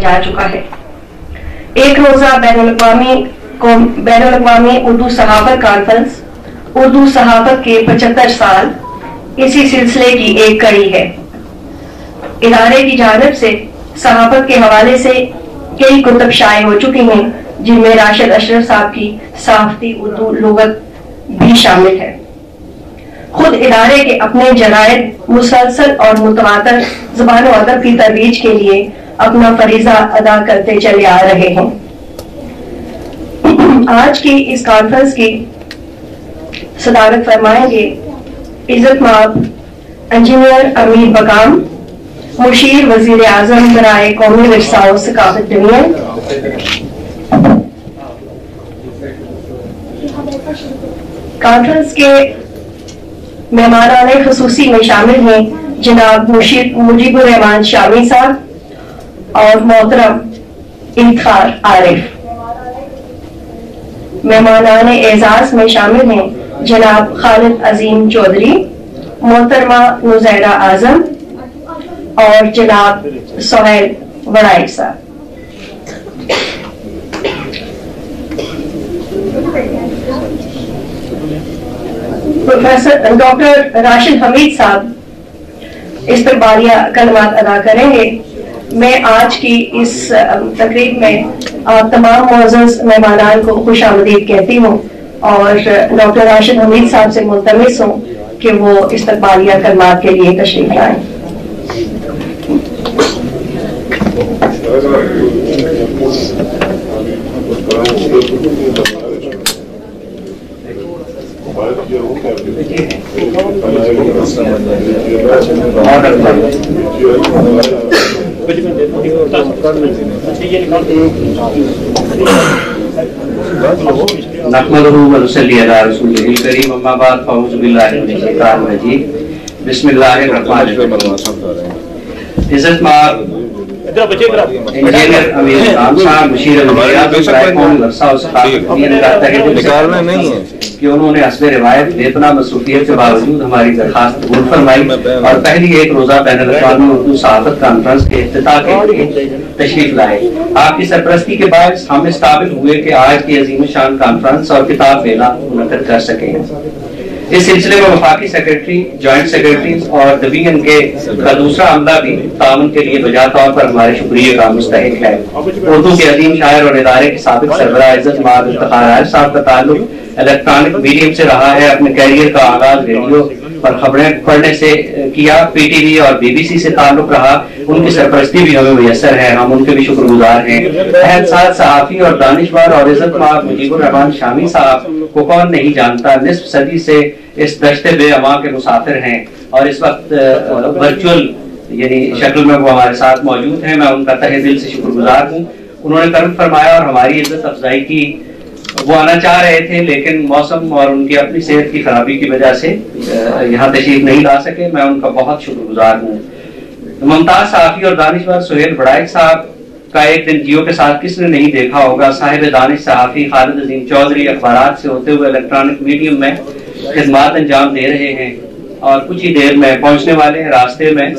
जा चुका है। एक रोजा बैनुल-अक़वामी उर्दू सहाफ़त कॉन्फ्रेंस उर्दू सहाफ़त के 75 साल इसी सिलसिले की एक कड़ी है। इदारे की जानिब से सहाफ़त के हवाले से कई कुतुब शाये हो चुकी हैं, जिनमें राशिद अशरफ साहब की सहाफ़ती उर्दू लुगत भी शामिल है। खुद इदारे के अपने जरायद मुसलसल और मुतवातर ज़बान और अदब की तरवीज के लिए अपना फरीज़ा अदा करते चले आ रहे हैं। आज की इस कॉन्फ्रेंस की सदारत फरमाएंगे इज़्ज़त-माब इंजीनियर अमीर बकाम, मुशीर वज़ीर आज़म बराए कौमी विरसा और सकाफ़त दुनिया। कॉन्फ्रेंस के मेहमानाने ख़ुसूसी में शामिल हैं जनाब मुजीबुर रहमान शामी साहब और मोहतरम इफ्तिखार आरिफ। मेहमानाने एजाज में शामिल हैं जनाब खालिद अजीम चौधरी, मोहतरमा नुज़ैरा आजम और जनाब सोहेल वड़ाइक साहब। प्रोफेसर डॉक्टर राशिद हमीद साहब इस्तकबालिया कलमात अदा करेंगे। मैं आज की इस तकरीब में तमाम मोअज़्ज़ज़ मेहमानान को खुश आमदीद कहती हूँ और डॉक्टर राशिद हमीद साहब से मुल्तमिस हूँ कि वो इस्तकबालिया कलमात के लिए तशरीफ लाएं। नहमदुहु व नुसल्ली अला रसूलिहिल करीम, अम्मा बाद, फ़अऊज़ु बिल्लाहि मिनश शैतानिर रजीम, बिस्मिल्लाहिर रहमानिर रहीम। इज़्ज़त-माब इंजीनियर अमीर बकाम साहब, मुशीर वज़ीर आज़म बराए कौमी विरसा और सकाफ़त कि उन्होंने हस्बे रिवायत बेपनाह मसरूफियत के बावजूद हमारी दरखास्त कबूल फरमाई और पहली एक रोजा बैनुल-अक़वामी उर्दू सहाफ़त कॉन्फ्रेंस के इफ्तिताह के लिए तशरीफ लाए। आपकी सरपरस्ती के बाद हम इस काबिल हुए कि आज की अजीम शान कॉन्फ्रेंस और किताब मेला मुनक़्क़िद कर सकें। इस सिलसिले में वफाकी सेक्रेटरी, जॉइंट सेक्रेटरीज और दबीएन के का दूसरा अमला भी ताउन के लिए बजा तौर पर हमारे शुक्रिया का मुस्तहिक है। उर्दू के अजीम शायर और इदारे के साबिक सरबराह इज़्ज़त-माब इफ्तिखार आरिफ साहब का ताल्लुक इलेक्ट्रॉनिक मीडियम से रहा है। अपने कैरियर का आगाज रेडियो पर खबरें पढ़ने से किया, पीटीवी और बीबीसी से ताल्लुक रहा। उनकी सरपरस्ती भी हमें मुयस्सर है, हम उनके भी शुक्रगुजार हैं। अहद साथ सहाफ़ी और दानिशवर और इज़्ज़त-माब मुजीबुर रहमान शामी साहब को कौन नहीं जानता, निस्फ सदी से इस दश्ते बेअमा के मुसाफिर हैं और इस वक्त वर्चुअल यानी शक्ल में वो हमारे साथ मौजूद हैं। मैं उनका तहे दिल से शुक्रगुजार हूँ। उन्होंने कर्म फरमाया और हमारी इज्जत अफजाई की। वो आना चाह रहे थे लेकिन मौसम और उनकी अपनी सेहत की खराबी की वजह से यहाँ तशरीफ नहीं ला सके। मैं उनका बहुत शुक्रगुजार हूँ। मुमताज सहाफ़ी और दानिशवर सोहेल वड़ाइक साहब का एक दिन जियो के साथ किसने नहीं देखा होगा। साहिब दानिश सहाफ़ी खालिद अजीम चौधरी अखबारात से होते हुए इलेक्ट्रॉनिक मीडियम में खिदमात अंजाम दे रहे हैं और कुछ ही देर में पहुंचने वाले हैं। रास्ते में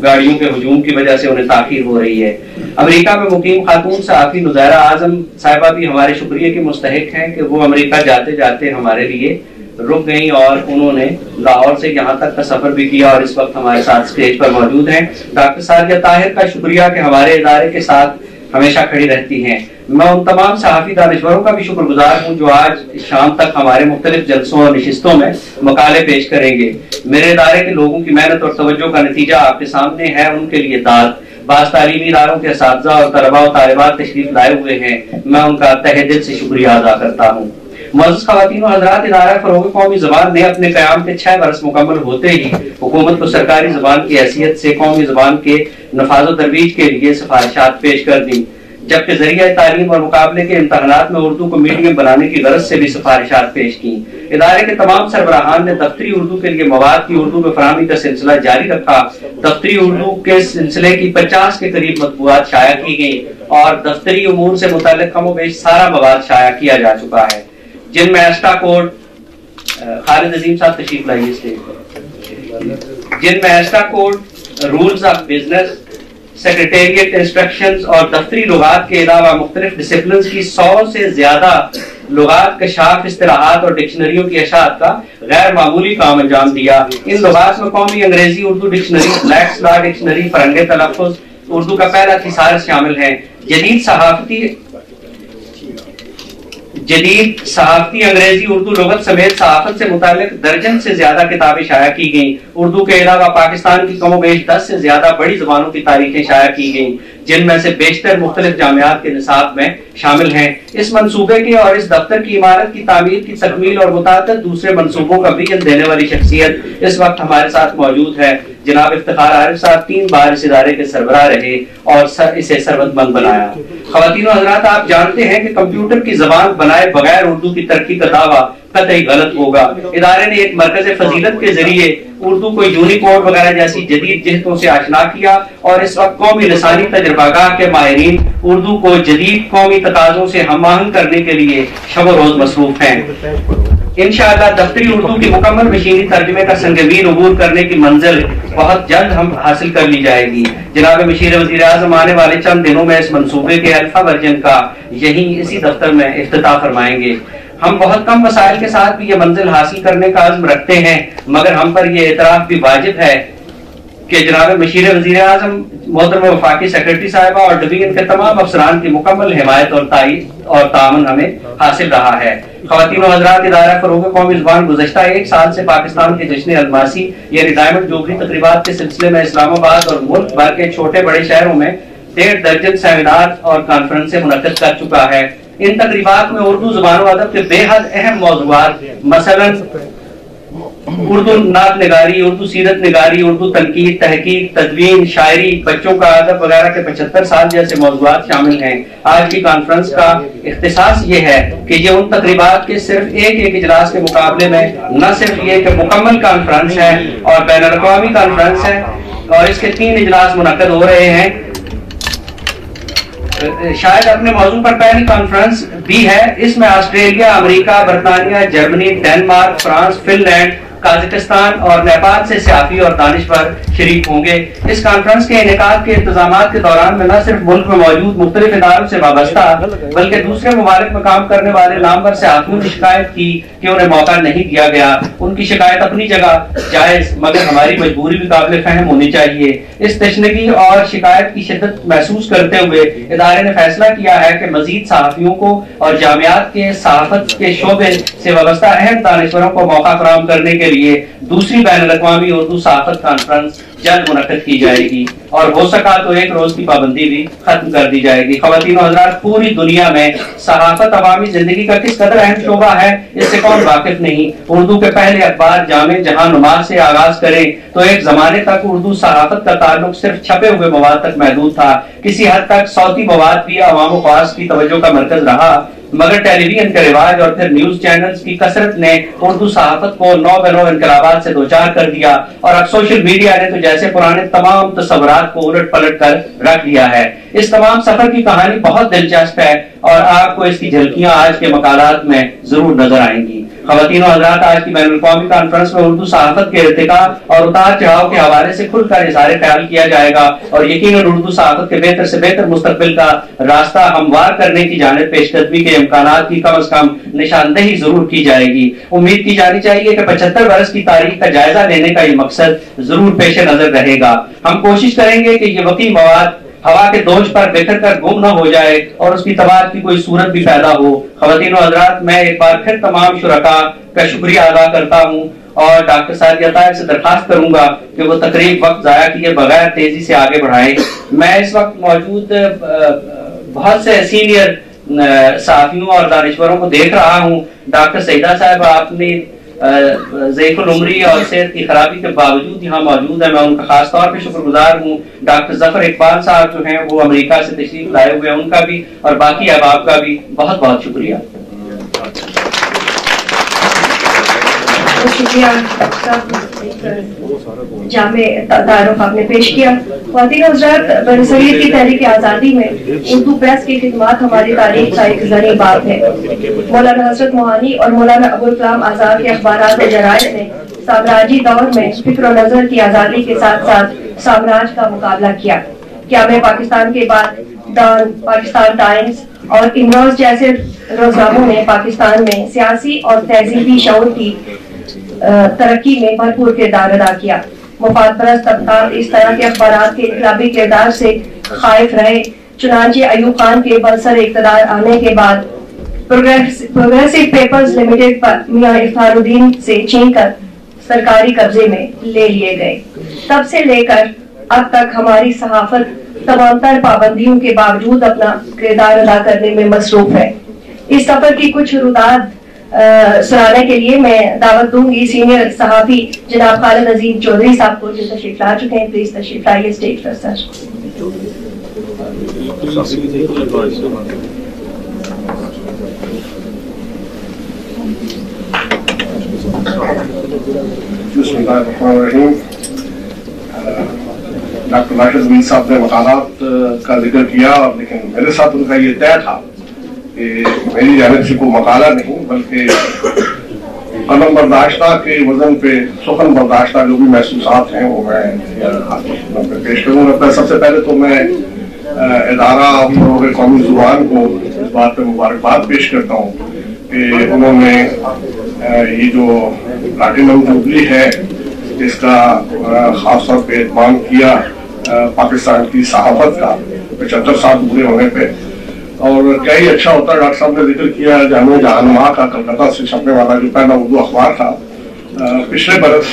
गाड़ियों के हुजूम की वजह से उन्हें ताखीर हो रही है। अमेरिका में मुकीम खातून सहाफ़ी नुज़ैरा आज़म साहिबा भी हमारे शुक्रिया की मुस्तहिक हैं कि वो अमेरिका जाते जाते हमारे लिए रुक गई और उन्होंने लाहौर से यहाँ तक का सफर भी किया और इस वक्त हमारे साथ स्टेज पर मौजूद हैं। डॉक्टर सादिया ताहिर का शुक्रिया कि हमारे इदारे के साथ हमेशा खड़ी रहती हैं। मैं उन तमाम सहाफ़ी दानिशवरों का भी शुक्रगुजार हूँ जो आज शाम तक हमारे मुख्तलिफ जलसों और नशिस्तों में मकाले पेश करेंगे। मेरे इदारे के लोगों की मेहनत और तवज्जो का नतीजा आपके सामने है। उनके लिए दाद बाज़ तालीमी इदारों के असातिज़ा और तलबा और तालिबात तशरीफ लाए हुए हैं। मैं उनका तहे दिल से शुक्रिया अदा करता हूँ। मुअज़्ज़ज़ ख़वातीन और हज़रात, इदारा फ़रोग़ कौमी ज़बान ने अपने क़याम के 6 बरस मुकम्मल होते ही हुकूमत को सरकारी ज़बान की हैसियत से कौमी ज़बान के नफ़ाज़ व तरवीज के लिए सिफ़ारिशात पेश कर दी, जबकि ज़रिया तालीम और मुकाबले के इम्तहानात में उर्दू को मीडियम बनाने की गरज से भी सिफ़ारिशात पेश की। इदारे के तमाम सरबराहान ने दफ्तरी उर्दू के लिए मवाद की उर्दू में फराहमी का सिलसिला जारी रखा। दफ्तरी उर्दू के सिलसिले की 50 के करीब मतबूआत शाया की गई और दफ्तरी उमूर से मुताल्लिक़ कमोबेश सारा मवाद शाया किया जा चुका है, जिनमें एस्टा कोड खालिद अजीम साहब तशरीफ लाइए स्टेज पर, जिनमें estacode, rules of business, secretariat instructions اور دفتری لغات کے علاوہ مختلف ڈسپلنز کی 100 سے زیادہ لغات کشاف اصطلاحات اور ڈکشنریوں کی اشاعت کا غیر معمولی کام انجام دیا. ان لغات میں قومی انگریزی اردو ڈکشنری، بلیکس لا ڈکشنری، فرنگ تلفظ اردو کا پہلا تھیسارس شامل ہیں. جدید صحافتی انگریزی اردو لغت سمیت صحافت سے متعلق درجن سے زیادہ کتابیں شائع کی گئیں. اردو کے علاوہ پاکستان کی کم و بیش 10 سے زیادہ بڑی زبانوں کی تاریخیں شائع کی گئیں، جن میں سے بیشتر مختلف جامعات کے نصاب میں شامل ہیں. اس منصوبے کے اور اس دفتر کی عمارت کی تعمیر کی تکمیل اور متعدد دوسرے منصوبوں کا ویژن دینے والی شخصیت اس وقت ہمارے ساتھ موجود ہے. جناب افتخار عارف صاحب 3 بار اس ادارے کے سربراہ رہے اور اسے ثروت مند بنایا. خواتین و حضرات، آپ جانتے ہیں کہ کمپیوٹر کی زبان بنائے بغیر اردو کی ترقی کا دعویٰ قطعی غلط ہوگا. ادارے نے ایک مرکز فضیلت کے ذریعے اردو کو یونیکوڈ وغیرہ جیسی جدید جہتوں سے آشنا کیا اور اس وقت قومی لسانی تجربہ گاہ کے ماہرین اردو کو جدید قومی تقاضوں سے ہم آہنگ کرنے کے لیے شب و روز مصروف ہیں. انشاءاللہ دفتری اردو کی مکمل مشینی ترجمے کا سنگین عبور کرنے کی منزل بہت جلد ہم حاصل کر لی جائے گی. جناب مشیر وزیر اعظم آنے والے چند دنوں میں اس منصوبے کے الفا ورژن کا اسی دفتر میں افتتاح فرمائیں گے. ہم بہت کم وسائل کے ساتھ بھی یہ منزل حاصل کرنے کا عزم رکھتے ہیں، مگر ہم پر یہ اعتراف بھی واجب ہے کہ جناب مشیر وزیر اعظم محترم وفاقی سیکرٹری صاحبہ اور ڈویژن کے تمام افسران کی مکمل حمایت اور تائید اور تعاون ہمیں حاصل رہا ہے. خواتین و حضرات، ادارہ فروغ قومی زبان گزشتہ 1 سال سے پاکستان کے جشن الماسی یعنی ڈائمنڈ جوبلی تقریبات کے سلسلے میں اسلام آباد اور ملک بھر کے چھوٹے بڑے شہروں میں 1.5 درجن سیمینار اور کانفرنسیں منعقد کر چکا ہے. ان تقریبات میں اردو زبان و ادب کے بے حد اہم موضوعات مثلا اردو نعت نگاری، اردو سیرت نگاری، اردو تنقید، تحقیق، تدوین، شاعری، بچوں کا ادب وغیرہ کے 75 سال جیسے موضوعات شامل ہیں. آج کی کانفرنس کا اختصاص یہ ہے کہ یہ ان تقریبات کے صرف ایک اجلاس کے مقابلے میں نہ صرف یہ کہ مکمل کانفرنس ہے اور بین الاقوامی کانفرنس ہے اور اس کے 3 اجلاس منعقد ہو رہے ہیں، شاید اپنے موضوع پر پہلی کانفرنس بھی ہے. اس میں آسٹریلیا، امریکہ، برطانیہ، Germany, Denmark, France, Finland, Kazakhstan اور نیپال سے صحافی اور دانشور شریک ہوں گے. اس کانفرنس کے انعقاد کے انتظامات کے دوران میں نہ صرف ملک میں موجود مختلف اداروں سے وابستہ بلکہ دوسرے ممالک میں کام کرنے والے نامور صحافیوں نے شکایت کی کہ انہیں موقع نہیں دیا گیا. ان کی شکایت اپنی جگہ جائز مگر ہماری مجبوری بھی قابل فہم ہونی چاہیے. اس تشنگی اور شکایت کی شدت محسوس کرتے ہوئے ادارے نے فیصلہ کیا ہے کہ مزید صحافیوں کو اور جامعات کے صحافت کے شعبے سے وابستہ اہم دانشوروں کو موقع فراہم کرنے کے لیے دوسری بین الاقوامی اردو صحافت کانفرنس جلد منعقد کی جائے گی اور ہو سکا تو 1 روز کی پابندی بھی ختم کر دی جائے گی. خواتین و حضرات، پوری دنیا میں صحافت عوامی زندگی کا کس قدر اہم شعبہ ہے اس سے کون واقف نہیں. اردو کے پہلے اخبار جامع جہاں نماز سے آغاز کریں تو ایک زمانے تک اردو صحافت کا تعلق صرف چھپے ہوئے مواد تک محدود تھا. کسی حد تک صوتی مواد بھی عوام و خواص کی توجہ کا مرکز رہا، مگر ٹیلی ویژن کے رواج اور پھر نیوز چینلز کی کثرت نے اردو صحافت کو نو بہ نو انقلابات سے دوچار کر دیا اور اب سوشل میڈیا نے تو جیسے پرانے تمام تصورات کو الٹ پلٹ کر رکھ دیا ہے. اس تمام سفر کی کہانی بہت دلچسپ ہے اور آپ کو اس کی جھلکیاں آج کے مقالات میں ضرور نظر آئیں گی. خواتین و حضرات، آج کی بین الاقوامی کانفرنس میں اردو صحافت کے ارتقاء اور اتار چڑھاؤ کے حوالے سے کھل کر اظہار خیال کیا جائے گا اور یقیناً اردو صحافت کے بہتر سے بہتر مستقبل کا راستہ ہموار کرنے کی جانب پیش قدمی کے امکانات کی کم از کم نشاندہی ضرور کی جائے گی. امید کی جانی چاہیے کہ 75 برس کی تاریخ کا جائزہ لینے کا یہ مقصد ضرور پیش نظر رہے گا. ہم کوشش کریں گے کہ یہ وقی مواد ہوا کے دوش پر بکھر کر گم نہ ہو جائے اور اس کی تباہ کی کوئی صورت بھی پیدا ہو. خواتین و حضرات، میں ایک بار پھر تمام شرکاء کا شکریہ ادا کرتا ہوں اور ڈاکٹر سعدیہ طاہر سے درخواست کروں گا کہ وہ تقریب وقت ضائع کیے بغیر تیزی سے آگے بڑھائیں. میں اس وقت موجود بہت سے سینئر صحافیوں اور دانشوروں کو دیکھ رہا ہوں. ڈاکٹر سعیدہ صاحب اپنی ضعیف العمری اور صحت کی خرابی کے باوجود یہاں موجود ہیں، میں ان کا خاص طور پہ شکر گزار ہوں. ڈاکٹر ظفر اقبال صاحب جو ہیں وہ امریکہ سے تشریف لائے ہوئے ہیں، ان کا بھی اور باقی احباب کا بھی بہت بہت شکریہ. شکریہ جامع تعارف آپ نے پیش کیا. خواتین حضرات، برصغیر کی تحریک آزادی میں اردو پریس کی خدمات ہماری تاریخ کا ایک زرعی باب ہے. مولانا حضرت موہانی اور مولانا ابوالکلام آزاد کے اخبارات و جرائد نے سامراجی دور میں فکر و نظر کی آزادی کے ساتھ ساتھ سامراج کا مقابلہ کیا. क़याम पाकिस्तान के बाद डॉन, पाकिस्तान टाइम्स और इमरोज जैसे रोजनामों ने पाकिस्तान में सियासी और तहजीबी शऊर की तरक्की में भरपूर किरदार अदा किया। मुफाद परस्त तबका इस तरह के अखबारात के इनकलाबी किरदार से खाइफ रहे। चुनांचे अयूब खान के बरसर इक़्तिदार आने के बाद प्रोग्रेसिव पेपर्स लिमिटेड पर मियां इफ्तारुद्दीन से छीनकर सरकारी कब्जे में ले लिए गए। तब से लेकर अब तक हमारी सहाफत तमाम तर पाबंदियों के बावजूद अपना किरदार अदा करने में मसरूफ है। इस सफर की कुछ रुदात सुनाने के लिए मैं दावत दूंगी सीनियर सहाफी जनाब खालिद अजीम चौधरी साहब को, जो तशरीफ ला चुके हैं। प्लीज तशरीफ लाइए स्टेज पर सर। डॉक्टर राशिद अमीन साहब ने मकालात का जिक्र किया, लेकिन मेरे साथ उनका ये तय था कि मेरी जानिब से कोई मकाला नहीं बल्कि कलम बर्दाश्ता के वजन पे सुखन बर्दाश्ता जो भी महसूसात हैं वो मैं पेश करूँगा। सबसे पहले तो मैं इदारा फरोग़ कौमी ज़ुबान को इस बात पे मुबारकबाद पेश करता हूँ कि उन्होंने ये जो प्लैटिनम जुबली है इसका खास तौर पे एहतमाम किया पाकिस्तान की सहाफत का 75 साल पूरे होने पे। और क्या ही अच्छा होता है, डॉक्टर साहब ने जिक्र किया जामे जहानुमा का कलकत्ता से छपने वाला जो पहला उर्दू अखबार था, पिछले बरस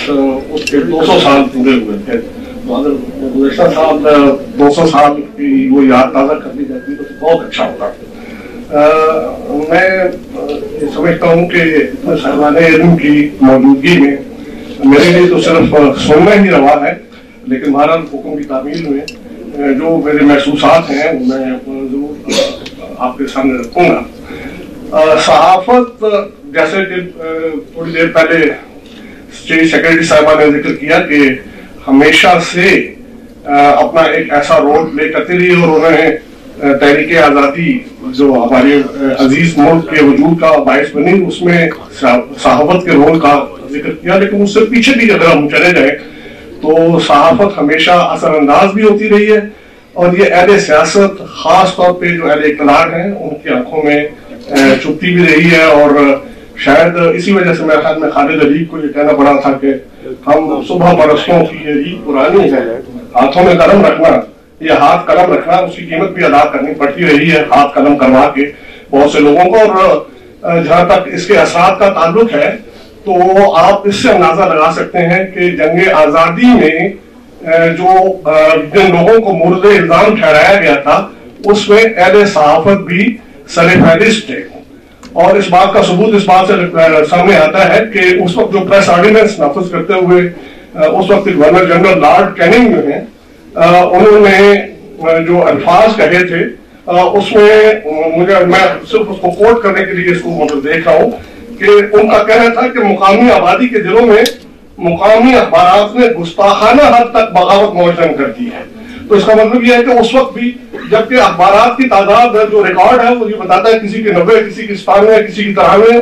उसके 200 साल पूरे हुए थे। गुज़श्ता साल 200 साल की वो याद ताज़ा कर दी जाती तो बहुत अच्छा होता। मैं ये समझता हूँ कि साहिबाने इल्म की मौजूदगी में मेरे लिए तो सिर्फ सुनना ही रवा है, लेकिन महाराज हुक्म की तामील में जो मेरे महसूसात हैं वो मैं जरूर आपके सामने रखूंगा। सहाफत जैसे कि थोड़ी देर पहले स्टेट सेक्रेटरी साहिबा ने जिक्र किया कि हमेशा से अपना एक ऐसा रोल प्ले करती रही और उन्होंने तहरीक आज़ादी जो हमारे अजीज मुल्क के वजूद का बायस बनी उसमें सहाफत के रोल का जिक्र किया। लेकिन उससे पीछे भी अगर हम चले जाए तो सहाफत हमेशा असरअंदाज भी होती रही है और ये अहले सियासत खास तौर पे जो अहले इक़्तिदार हैं उनकी आंखों में छुपती भी रही है। और शायद इसी वजह से मेरे ख्याल में खालिद अजीब को ये कहना पड़ा था कि हम सुबह बरसों की ये रीत पुरानी है, हाथों में कलम रखना, ये हाथ कलम रखना उसकी कीमत भी अदा करनी पड़ती रही है हाथ कलम करवा के बहुत से लोगों को। और जहां तक इसके असरात का ताल्लुक है तो आप इससे अंदाजा लगा सकते हैं कि जंग आजादी में जो जिन लोगों को मुर्द इल्जाम ठहराया गया था उसमें अहले सहाफत भी सरफहरिस्त थे। और इस बात का सबूत इस बात से सामने आता है कि उस वक्त जो प्रेस ऑर्डिनेंस नाफिज करते हुए उस वक्त गवर्नर जनरल लॉर्ड कैनिंग जो है उन्होंने जो अल्फाज कहे थे उसमें मैं सिर्फ उसको कोट करने के लिए इसको मतलब देख रहा हूँ कि उनका कहना था कि मुकामी आबादी के दिलों में मुकामी अखबारात ने गुस्ताखाना हद तक बगावत मौजन कर दी है। तो इसका मतलब यह है कि उस वक्त भी जबकि अखबारात की तादाद जो रिकॉर्ड है वो ये बताता है किसी के 90, किसी के 97, किसी की 93,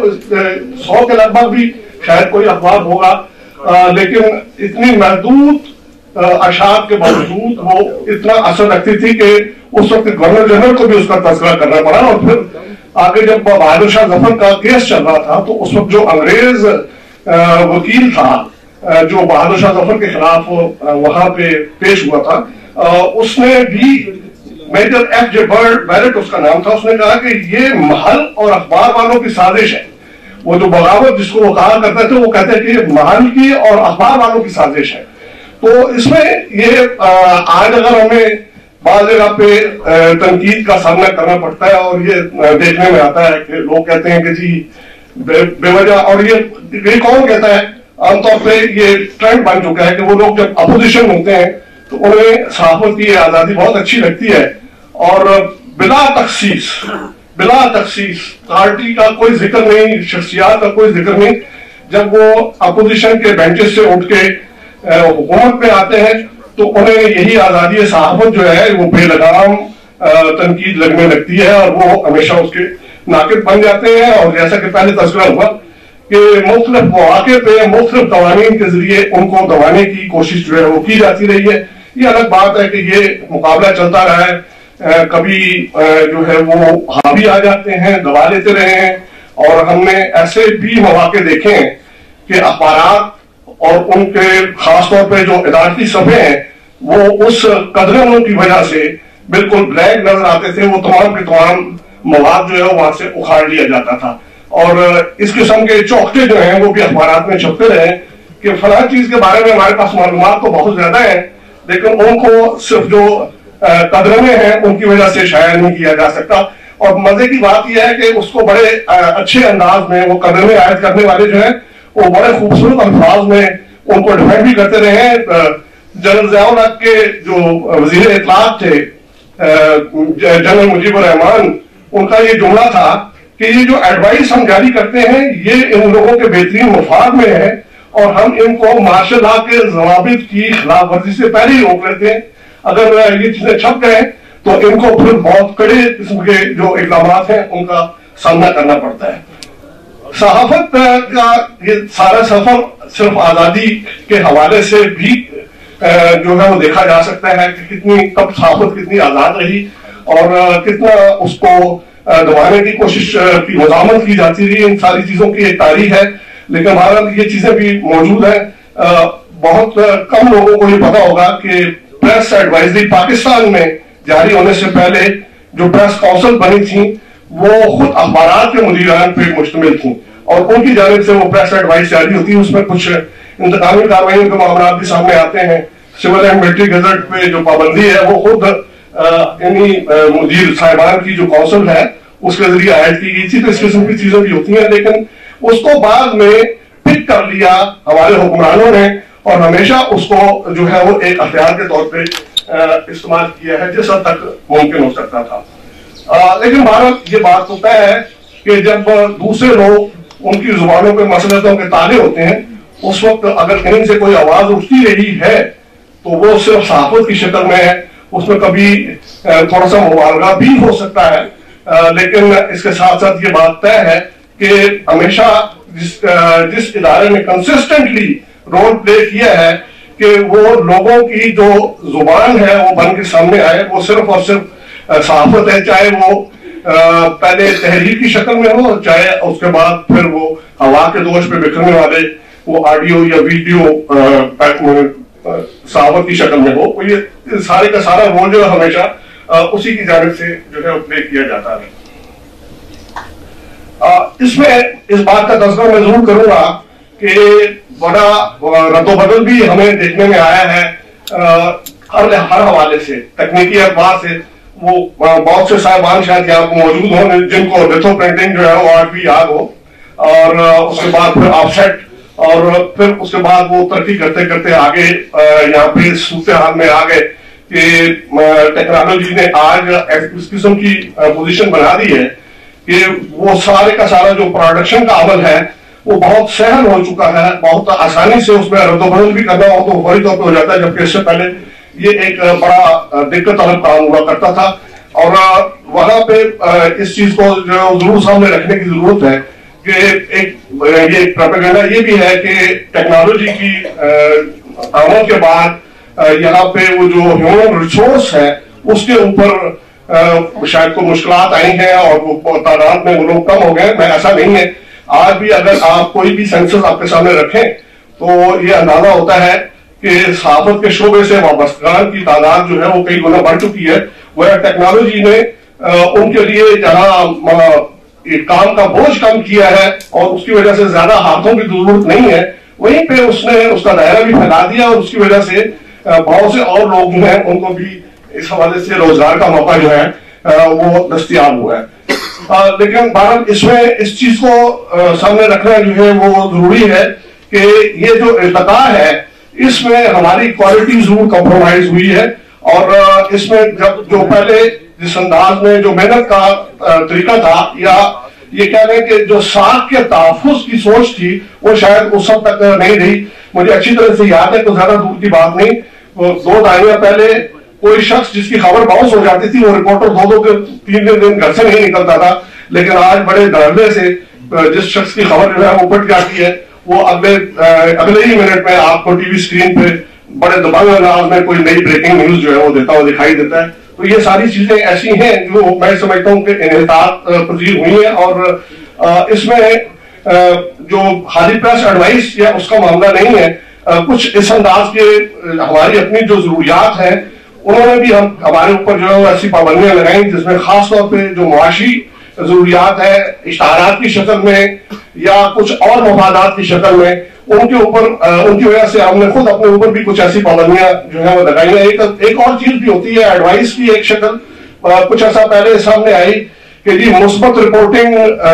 100 के लगभग भी शायद कोई अखबार होगा, लेकिन इतनी महदूद अशात के बावजूद वो इतना असर रखती थी कि उस वक्त गवर्नर जनरल को भी उसका तस्करा करना पड़ा। और फिर आगे जब बहादुर शाह जफर का केस चल रहा था तो उस वक्त जो अंग्रेज वकील था जो बहादुर शाह जफर के खिलाफ वहां पे पेश हुआ था उसने भी मेजर F.J. बैरेट उसका नाम था, उसने कहा कि ये महल और अखबार वालों की साजिश है। वो जो बगावत जिसको वो कहा करते थे वो कहते हैं कि ये महल की और अखबार वालों की साजिश है। तो इसमें ये आज अगर हमें बाज़ जगह पे तनकीद का सामना करना पड़ता है और ये देखने में आता है कि लोग कहते हैं कि जी बेवजह, और ये कौन कहता है, आमतौर पे ये ट्रेंड बन चुका है कि वो लोग जब अपोजिशन होते हैं तो उन्हें सहाफत की आज़ादी बहुत अच्छी लगती है और बिला तखसीस पार्टी का कोई जिक्र नहीं, शख्सियात का कोई जिक्र नहीं। जब वो अपोजिशन के बेंचेस से उठ के हुकूमत में आते हैं तो उन्हें यही आज़ादी सहाफत जो है वो बेलगाम तनकीद लगने लगती है और वो हमेशा उसके नाकिद बन जाते हैं। और जैसा कि पहले तस्करा हुआ कि मुख्तलिफ मौके पे मुख्तलिफ कवानीन के जरिए उनको दबाने की कोशिश जो है वो की जाती रही है। یہ الگ بات ہے کہ یہ مقابلہ چلتا رہا ہے، کبھی جو ہے وہ حاوی آ جاتے ہیں، دبا لیتے رہے ہیں، اور ہم نے ایسے بھی مواقع دیکھے ہیں کہ اخبارات اور ان کے خاص طور پہ جو ادارتی صفحے ہیں وہ اس قدروں کی وجہ سے بالکل بلیک نظر آتے تھے، وہ تمام کے تمام مواد جو ہے وہاں سے اکھاڑ لیا جاتا تھا، اور اس قسم کے چوکٹے جو ہیں وہ بھی اخبارات میں چھپتے رہے کہ فلاں چیز کے بارے میں ہمارے پاس معلومات تو بہت زیادہ ہیں لیکن ان کو صرف جو قدرے ہیں ان کی وجہ سے شائع نہیں کیا جا سکتا. اور مزے کی بات یہ ہے کہ اس کو بڑے اچھے انداز میں وہ قدرے عائد کرنے والے جو ہیں وہ بڑے خوبصورت الفاظ میں ان کو ڈیفینڈ بھی کرتے رہے ہیں. جنرل ضیاء الحق کے جو وزیر اطلاعات تھے جنرل مجیب الرحمان، ان کا یہ جملہ تھا کہ یہ جو ایڈوائس ہم جاری کرتے ہیں یہ ان لوگوں کے بہترین مفاد میں ہے اور ہم ان کو مارشل لا کے ضوابط کی خلاف ورزی سے پہلے ہی روک لیتے ہیں. اگر یہ چیزیں چھپ گئے تو ان کو پھر بہت کڑے قسم کے جو اقدامات ہیں ان کا سامنا کرنا پڑتا ہے. صحافت کا یہ سارا سفر صرف آزادی کے حوالے سے بھی جو ہے وہ دیکھا جا سکتا ہے کہ کتنی کب صحافت کتنی آزاد رہی اور کتنا اس کو دبانے کی کوشش کی مزاحمت کی جاتی رہی. ان ساری چیزوں کی ایک تاریخ ہے لیکن بھارت یہ چیزیں بھی موجود ہیں. بہت کم لوگوں کو یہ پتا ہوگا کہ پریس ایڈوائزری پاکستان میں جاری ہونے سے پہلے جو پریس کونسل بنی تھیں وہ خود اخبارات کے مدیران پہ مشتمل تھیں اور ان کی جانب سے وہ پریس ایڈوائز جاری ہوتی ہے. اس میں کچھ انتقامی کارروائیوں کے معاملات بھی سامنے آتے ہیں. سول اینڈ ملٹری گزٹ پہ جو پابندی ہے وہ خود یعنی مدیر صاحبان کی جو کونسل ہے اس کے ذریعے عائد کی گئی تھی. تو اس قسم کی چیزیں بھی ہوتی ہیں لیکن اس کو بعد میں پک کر لیا ہمارے حکمرانوں نے اور ہمیشہ اس کو جو ہے وہ ایک ہتھیار کے طور پہ استعمال کیا ہے جس حد تک ممکن ہو سکتا تھا. لیکن بھارت یہ بات تو طے ہے کہ جب دوسرے لوگ ان کی زبانوں پہ مسلطوں کے تالے ہوتے ہیں اس وقت اگر کہیں سے کوئی آواز اٹھتی رہی ہے تو وہ صرف صحافت کی شکل میں ہے. اس میں کبھی تھوڑا سا مبالغہ بھی ہو سکتا ہے لیکن اس کے ساتھ ساتھ یہ بات طے ہے کہ ہمیشہ جس ادارے نے کنسسٹنٹلی رول پلے کیا ہے کہ وہ لوگوں کی جو زبان ہے وہ بن کے سامنے آئے وہ صرف اور صرف صحافت ہے. چاہے وہ پہلے تحریر کی شکل میں ہو چاہے اس کے بعد پھر وہ ہوا کے دوش پہ بکھرنے والے وہ آڈیو یا ویڈیو صحافت کی شکل میں ہو. یہ سارے کا سارا رول جو ہے ہمیشہ اسی کی جانب سے جو ہے پلے کیا جاتا ہے. اس میں اس بات کا تذکرہ میں ضرور کروں گا کہ بڑا رد و بدل بھی ہمیں دیکھنے میں آیا ہے ہر حوالے سے. تکنیکی اعتبار سے وہ بہت سے صاحبان شاید یہاں پہ موجود ہوں جن کو لتھو پرنٹنگ جو ہے وہ آج بھی یاد ہو اور اس کے بعد پھر آف سیٹ اور پھر اس کے بعد وہ ترقی کرتے کرتے آگے یہاں پہ صورتحال میں آ گئے کہ ٹیکنالوجی نے آج اس قسم کی پوزیشن بنا دی ہے کہ وہ سارے کا سارا جو پروڈکشن کا عمل ہے وہ بہت سہل ہو چکا ہے. بہت آسانی سے اس میں رد و بدل بھی کرنا ہو تو فوری طور پہ ہو جاتا ہے جبکہ اس سے پہلے یہ ایک بڑا دقت طلب کام ہوا کرتا تھا. اور وہاں پہ اس چیز کو جو ضرور سامنے رکھنے کی ضرورت ہے کہ ایک یہ پروپیگنڈا یہ بھی ہے کہ ٹیکنالوجی کی آمد کے بعد یہاں پہ وہ جو ہیومن ریسورس ہے اس کے اوپر شاید کوئی مشکلات آئی ہیں اور وہ تعداد میں وہ لوگ کم ہو گئے. میں ایسا نہیں ہے. آج بھی اگر آپ کوئی بھی سینسس آپ کے سامنے رکھیں تو یہ اندازہ ہوتا ہے کہ صحافت کے شعبے سے وابستگان کی تعداد جو ہے وہ کئی گنا بڑھ چکی ہے. وہ ٹیکنالوجی نے ان کے لیے جہاں کام کا بوجھ کم کیا ہے اور اس کی وجہ سے زیادہ ہاتھوں کی ضرورت نہیں ہے وہیں پہ اس نے اس کا دائرہ بھی پھیلا دیا اور اس کی وجہ سے بہت سے اور لوگ جو ہیں ان کو بھی اس حوالے سے روزگار کا موقع جو ہے وہ دستیاب ہوا ہے. لیکن بہرحال اس میں اس چیز کو سامنے رکھنا جو ہے وہ ضروری ہے کہ یہ جو ارتقاء ہے اس میں ہماری کوالٹی ضرور کمپرومائز ہوئی ہے اور اس میں جب جو پہلے جس انداز میں جو محنت کا طریقہ تھا یا یہ کہہ لیں کہ جو ساکھ کے تحفظ کی سوچ تھی وہ شاید اس وقت تک نہیں رہی. مجھے اچھی طرح سے یاد ہے تو زیادہ دور کی بات نہیں 2 دہائیاں پہلے کوئی شخص جس کی خبر باؤنس ہو جاتی تھی وہ رپورٹر 2-3 دن گھر سے نہیں نکلتا تھا. لیکن آج بڑے دھڑلے سے جس شخص کی خبر جو ہے وہ پٹ جاتی ہے وہ اگلے ہی منٹ میں آپ کو ٹی وی اسکرین پہ बड़े दबंग अंदाज में कोई नई ब्रेकिंग न्यूज जो है वो देता हुआ दिखाई देता है। तो ये सारी चीजें ऐसी हैं जो मैं समझता हूँ कि इन्हितात पजीर हुई है, और इसमें जो खाली प्रेस एडवाइस या उसका मामला नहीं है, कुछ इस अंदाज के हमारी अपनी जो जरूरियात हैं उन्होंने भी हमारे ऊपर जो है ऐसी पाबंदियां लगाई जिसमें खास तौर पे जो मुआशी जरूरियात है इश्ताहारात की शक्ल में या कुछ और मफादात की शक्ल में, उनके ऊपर उनकी वजह से हमने खुद अपने ऊपर भी कुछ ऐसी पाबंदियां जो है वो लगाई हैं। एक और चीज भी होती है एडवाइस की एक शक्ल, कुछ ऐसा पहले सामने आई कि जी मुस्बत रिपोर्टिंग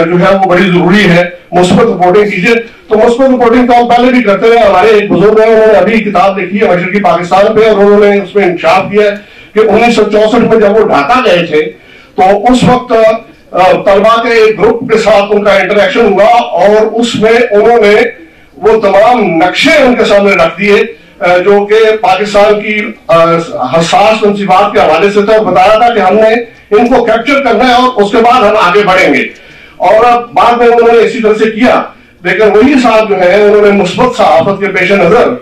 जो है वो बड़ी जरूरी है, मुस्बत रिपोर्टिंग कीजिए। तो मुस्बत रिपोर्टिंग तो हम पहले भी करते रहे। हमारे एक बुजुर्ग हैं, उन्होंने अभी किताब लिखी है मशरकी पाकिस्तान पे, और उन्होंने उसमें इंकशाफ किया कि 1964 में जब वो ढाका गए थे तो उस वक्त तलबा के एक ग्रुप के साथ उनका इंटरेक्शन हुआ, और उसमें उन्होंने वो तमाम नक्शे उनके सामने रख दिए जो कि पाकिस्तान की हसास तंसीबात के हवाले से थे, और बताया था कि हमने इनको कैप्चर करना है और उसके बाद हम आगे बढ़ेंगे। और बाद में उन्होंने इसी तरह से किया, लेकिन वही साहब जो है उन्होंने मुस्बत सहाफत के पेश नजर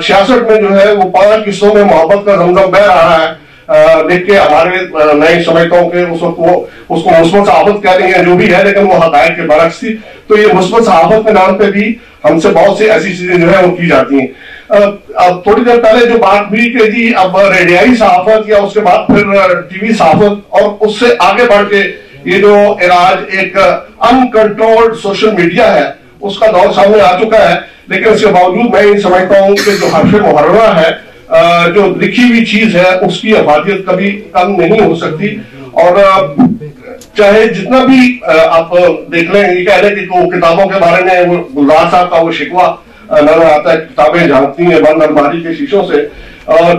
66 में जो है वो 5 किस्सों में मोहब्बत का जमजम बह रहा है देख के हमारे मैं समझता हूँ कि उस वक्त वो उसको मुस्बत सहाफत कह रही है जो भी है, लेकिन वो हकायक के बरक्स थी। तो ये मुस्बत सहाफत के नाम पे भी हमसे बहुत सी ऐसी चीजें जो है वो की जाती हैं। अब थोड़ी देर पहले जो बात हुई कि जी अब रेडियाई सहाफत या उसके बाद फिर टीवी सहाफत, और उससे आगे बढ़ के ये जो आज एक अनकंट्रोल्ड सोशल मीडिया है उसका दौर सामने आ चुका है। लेकिन इसके बावजूद मैं ये समझता हूँ कि जो हर्फ मुहर्रमा है, जो लिखी हुई चीज है, उसकी अफादियत कभी कम नहीं हो सकती। और चाहे जितना भी आप देख लें, ये कह लें कि किताबों के बारे में वो गुलजार साहब का वो शिकवा नजर आता है, किताबें झांकती हैं बंद अलमारी के शीशों से,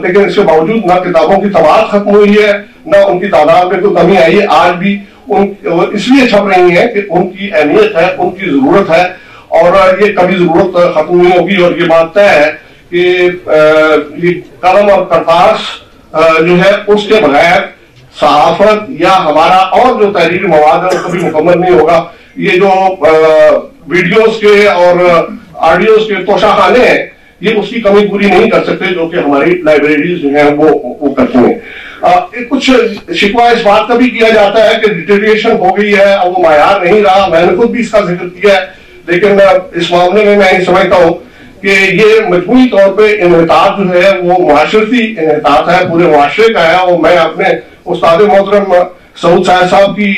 लेकिन इसके बावजूद ना किताबों की तबादत खत्म हुई है, ना उनकी तादाद में कोई कमी आई है। आज भी इसलिए छप रही है कि उनकी अहमियत है, उनकी जरूरत है, और ये कभी जरूरत खत्म नहीं होगी। और ये बात तय है कि ये कलम और करतास जो है उसके बगैर सहाफत या हमारा और जो तहरीरी मवाद है वो कभी मुकम्मल नहीं होगा। ये जो वीडियोस के और ऑडियोस के तोशाखाने हैं, ये उसकी कमी पूरी नहीं कर सकते जो कि हमारी लाइब्रेरीज जो है वो करती हैं। कुछ शिकवा इस बात का भी किया जाता है कि डिटेरिएशन हो गई है और वो मायार नहीं रहा, मैंने खुद भी इसका जिक्र किया है। लेकिन इस मामले में मैं ये समझता हूँ कि ये मजमूई तौर पे इन्हितात जो है वो मुआशरती इन्हितात है, पूरे मुआशरे का है। और मैं अपने उस्ताद मोहतरम सऊद साहब की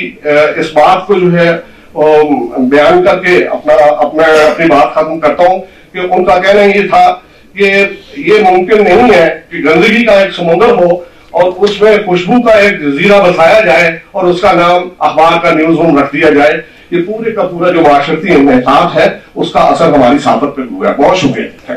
इस बात को जो है बयान करके अपनी बात खत्म करता हूँ कि उनका कहना ये था कि ये मुमकिन नहीं है कि गंदगी का एक समुद्र हो और उसमें खुशबू का एक जजीरा बसाया जाए और उसका नाम अखबार का न्यूज रूम रख दिया जाए। ये पूरे का पूरा जो माशरती इन्हितात है उसका असर हमारी सहाफत पे हुआ है। बहुत शुक्रिया।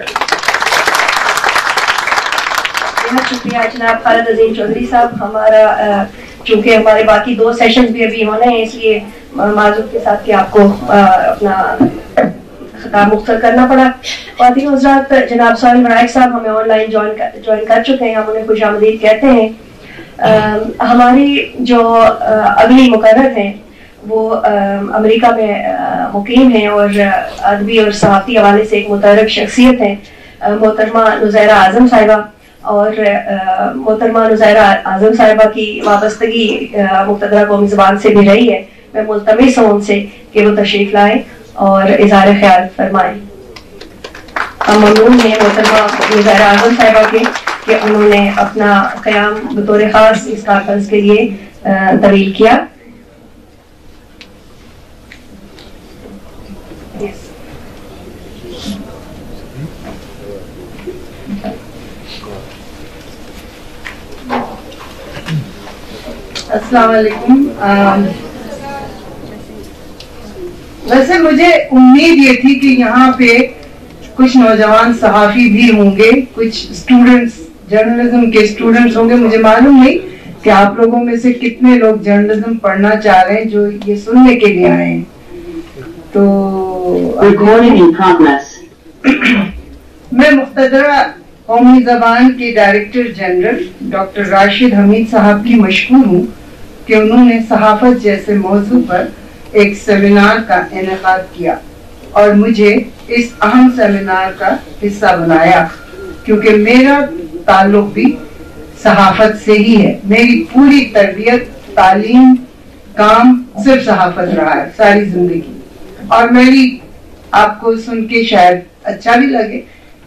बहुत शुक्रिया जनाब खालिद अजीम चौधरी साहब। हमारा चूंकि हमारे बाकी 2 सेशंस भी अभी होने हैं, इसलिए माजूर के साथ कि आपको अपना खिताब मुख्तर करना पड़ा। ख्वातीन हज़रात, जनाब साहिल मनाइक साहब हमें ऑनलाइन ज्वाइन कर चुके हैं, हम उन्हें खुशामदीद कहते हैं। हमारी जो अगली मुकर्रर हैं वो अमेरिका में मुकीम हैं और अदबी और सहाफ़ी हवाले से एक मुतहरक शख्सियत हैं, मोहतरमा नुज़ैरा आज़म साहिबा। और मोहतरमा नुज़ैरा आज़म साहिबा की वाबस्तगी मुक़्तदरा कौमी ज़बान से भी रही है। मैं मुल्तमिस हूँ उनसे कि वो तशरीफ़ लाएँ और इज़हार ख्याल फरमाएँ। हम ममनून हैं मोहतरमा नुज़ैरा आज़म साहिबा के कि उन्होंने अपना क़याम बतौर ख़ास इस कॉन्फ्रेंस के लिए तवील किया। अस्सलाम वालेकुम। वैसे मुझे उम्मीद ये थी कि यहाँ पे कुछ नौजवान सहाफ़ी भी होंगे, कुछ स्टूडेंट्स जर्नलिज्म के स्टूडेंट्स होंगे। मुझे मालूम नहीं कि आप लोगों में से कितने लोग जर्नलिज्म पढ़ना चाह रहे हैं जो ये सुनने के लिए आए हैं। तो मैं मुक़्तदरा कौमी ज़बान के director general doctor Rashid Hamid साहब की मशकूर हूँ कि उन्होंने सहाफत जैसे मौजू पर एक सेमिनार का इनेकाद किया और मुझे इस अहम सेमिनार का हिस्सा बनाया। क्योंकि मेरा ताल्लुक भी सहाफत से ही है। मेरी पूरी तरबियत, तालीम, काम सिर्फ सहाफत रहा है सारी जिंदगी। और मेरी, आपको सुन के शायद अच्छा भी लगे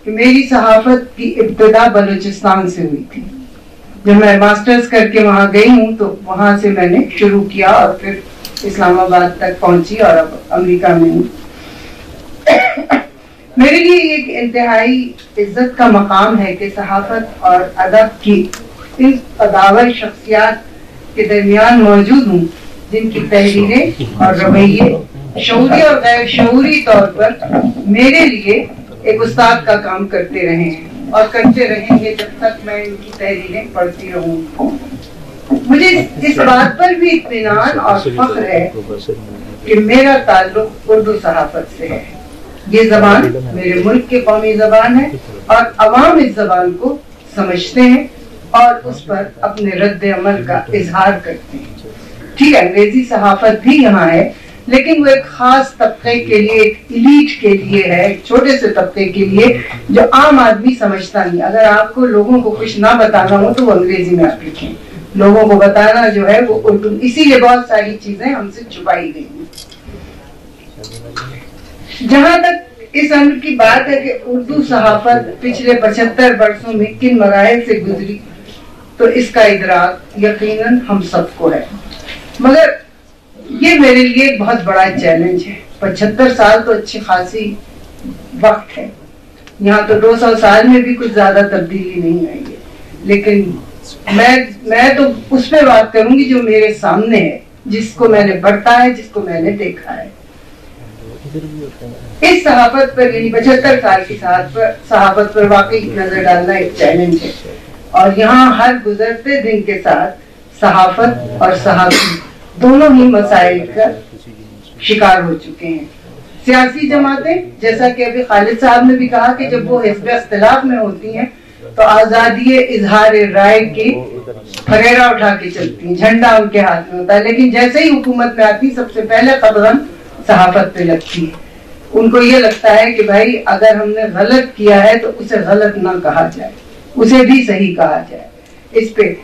कि मेरी सहाफत की इब्तिदा बलूचिस्तान से हुई थी। जब मैं मास्टर्स करके वहां गई हूँ तो वहां से मैंने शुरू किया और फिर इस्लामाबाद तक पहुंची और अब अमेरिका में हूँ। मेरे लिए एक इंतहाई इज्जत का मकाम है कि सहाफत और अदब की इस अदावर शख्सियात के दरमियान मौजूद हूँ जिनकी तहरीरें और रवैये शऊरी और गैर शऊरी तौर पर मेरे लिए एक उस्ताद का काम करते रहे हैं और करते रहेंगे जब तक मैं इनकी तहरीरें पढ़ती रहूँ। मुझे इस बात पर भी इत्मीनान और फख्र है कि मेरा ताल्लुक उर्दू सहाफत से है। ये जबान मेरे मुल्क की कौमी जबान है और अवाम इस जबान को समझते हैं और उस पर अपने रद्द अमल का इजहार करते हैं। ठीक है, अंग्रेजी सहाफत भी यहाँ है, लेकिन वो एक खास तबके के लिए, एक इलीट के लिए है, एक छोटे से तबके के लिए जो आम आदमी समझता नहीं। अगर आपको लोगों को कुछ ना बताना हो तो वो अंग्रेजी में आप लिखें, लोगों को बताना जो है वो उर्दू। इसीलिए बहुत सारी चीजें हमसे छुपाई गई हैं। जहां तक इस अमर की बात है कि उर्दू सहाफत पिछले 75 वर्षों में किन मराहिल से गुजरी, तो इसका इदराक यकीनन हम सबको है, मगर ये मेरे लिए एक बहुत बड़ा चैलेंज है। 75 साल तो अच्छी खासी वक्त है, यहाँ तो 200 साल में भी कुछ ज्यादा तब्दीली नहीं आई है, लेकिन मैं तो उस पर बात करूंगी जो मेरे सामने है, जिसको मैंने पढ़ा है, जिसको मैंने देखा है। इस सहाफत पर यानी 75 साल की सहाफत पर वाकई नजर डालना एक चैलेंज है और यहाँ हर गुजरते दिन के साथ सहाफत और सहाफी दोनों ही मसाइल का शिकार हो चुके हैं। सियासी जमातें, जैसा कि अभी खालिद साहब ने भी कहा कि जब वो हिस्ब इख्तिलाफ में होती हैं तो आजादी इजहार राय के फरेरा उठा के चलती हैं, झंडा उनके हाथ में होता है, लेकिन जैसे ही हुकूमत में आती सबसे पहले कदम सहाफत पे लगती है। उनको ये लगता है कि भाई अगर हमने गलत किया है तो उसे गलत ना कहा जाए, उसे भी सही कहा जाए। इस पे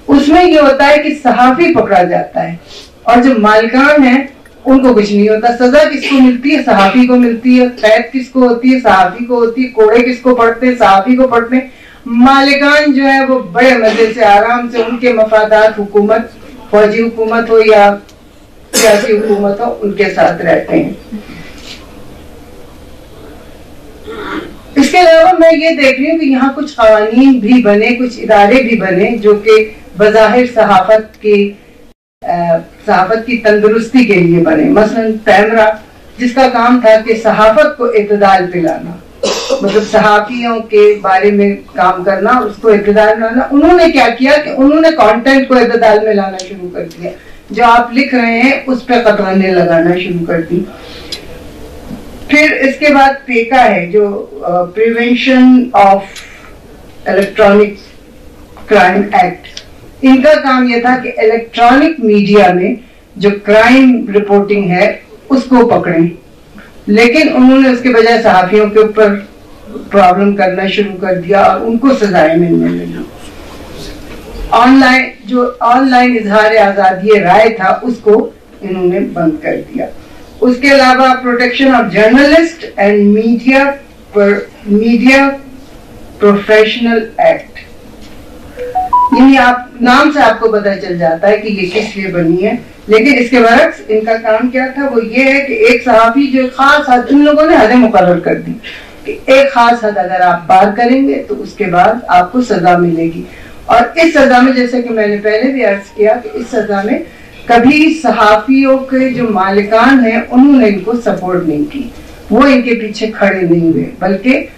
उसमें ये होता है कि सहाफी पकड़ा जाता है और जो मालिकान है उनको कुछ नहीं होता। सजा किसको मिलती है? सहाफी को मिलती है। कैद किसको होती है? सहाफी को होती है। कोड़े किसको पड़ते हैं? सहाफी को पड़ते हैं। मालिकान जो है वो बड़े मजे से आराम से उनके मफादात, हुकूमत, फौजी हुकूमत हो या सियासी हुकूमत हो, उनके साथ रहते हैं। इसके अलावा मैं ये देख रही हूँ कि यहाँ कुछ कानून भी बने, कुछ इदारे भी बने जो कि बज़ाहिर सहाफत की तंदुरुस्ती के लिए बने। मसलन पैमरा, जिसका काम था कि सहाफत को इत्तेदाल पे लाना, मतलब सहाफियों के बारे में काम करना, उसको इत्तेदाल में लाना। उन्होंने क्या किया कि उन्होंने कंटेंट को इत्तेदाल में लाना शुरू कर दिया। जो आप लिख रहे हैं उस पर कतराने लगाना शुरू कर दी। फिर इसके बाद पेका है जो prevention of electronic crime act. इनका काम यह था कि इलेक्ट्रॉनिक मीडिया में जो क्राइम रिपोर्टिंग है उसको पकड़ें, लेकिन उन्होंने उसके बजाय सहाफियों के ऊपर प्रॉब्लम करना शुरू कर दिया और उनको सजाएं मिलने लगी। ऑनलाइन इजहार आजादी राय था उसको इन्होंने बंद कर दिया। उसके अलावा protection of journalist and media professional act, यानी आप नाम से आपको पता चल जाता है कि ये किस लिए बनी है, लेकिन इसके बरक्स इनका काम क्या था? वो ये है कि एक सहाफी जो खास हद, इन लोगों ने हदें मुकर्रर कर दी कि एक खास हद अगर आप पार करेंगे तो उसके बाद आपको सजा मिलेगी। और इस सजा में, जैसे कि मैंने पहले भी अर्ज किया, कि इस सजा में कभी सहाफियों के जो मालिकान हैं उन्होंने इनको सपोर्ट नहीं की, वो इनके पीछे खड़े नहीं हुए, बल्कि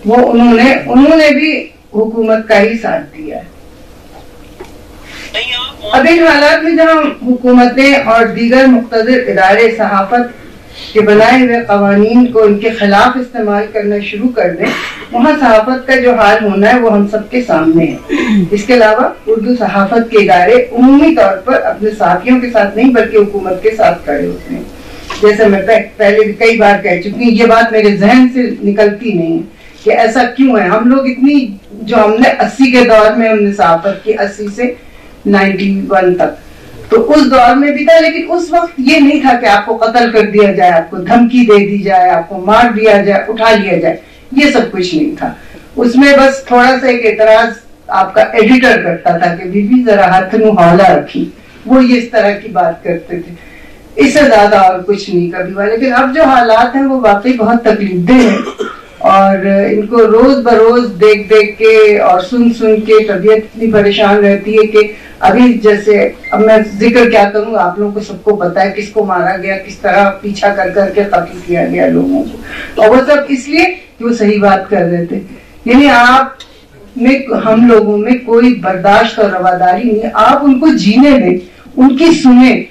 वो उन्होंने भी हुकूमत का ही साथ दिया है। अब इन हालात में जहाँ हुकूमतें और दीगर मुख्तलिफ इदारे सहाफत के बनाए हुए कवानीन को इनके खिलाफ इस्तेमाल करना शुरू कर दें, वहाँ सहाफत का जो हाल होना है वो हम सबके सामने है। इसके अलावा उर्दू सहाफत के इदारे उमूमी तौर पर अपने सहाफियों के साथ नहीं बल्कि हुकूमत के साथ खड़े होते हैं। जैसे मैं पहले भी कई बार कह चुकी हूँ, ये बात मेरे जहन से निकलती नहीं है کہ ایسا کیوں ہے. ہم لوگ اتنی جو ہم نے 80 کے دور میں ہم نے صحافت کی 80 سے 91 تک, تو اس دور میں بھی تھا, لیکن اس وقت یہ نہیں تھا کہ آپ کو قتل کر دیا جائے, آپ کو دھمکی دے دی جائے, آپ کو مار دیا جائے, اٹھا لیا جائے, یہ سب کچھ نہیں تھا. اس میں بس تھوڑا سا ایک اعتراض آپ کا ایڈیٹر کرتا تھا کہ بی بی ذرا ہاتھ نو حوالہ رکھی, وہ یہ اس طرح کی بات کرتے تھے, اس سے زیادہ اور کچھ نہیں کبھی ہوا. لیکن اب جو حالات ہیں وہ واقعی بہت تکلیف دہ ہیں, اور ان کو روز بروز دیکھ دیکھ کے اور سن سن کے طبیعت اتنی پریشان رہتی ہے کہ ابھی جیسے اب میں ذکر کیا کروں, آپ لوگوں کو سب کو پتا ہے کس کو مارا گیا, کس طرح پیچھا کر کر کے قتل کیا گیا لوگوں کو, اور وہ سب اس لیے کہ وہ صحیح بات کر رہے تھے. یعنی آپ میں ہم لوگوں میں کوئی برداشت اور رواداری نہیں ہے, آپ ان کو جینے دیں, ان کی سنیں,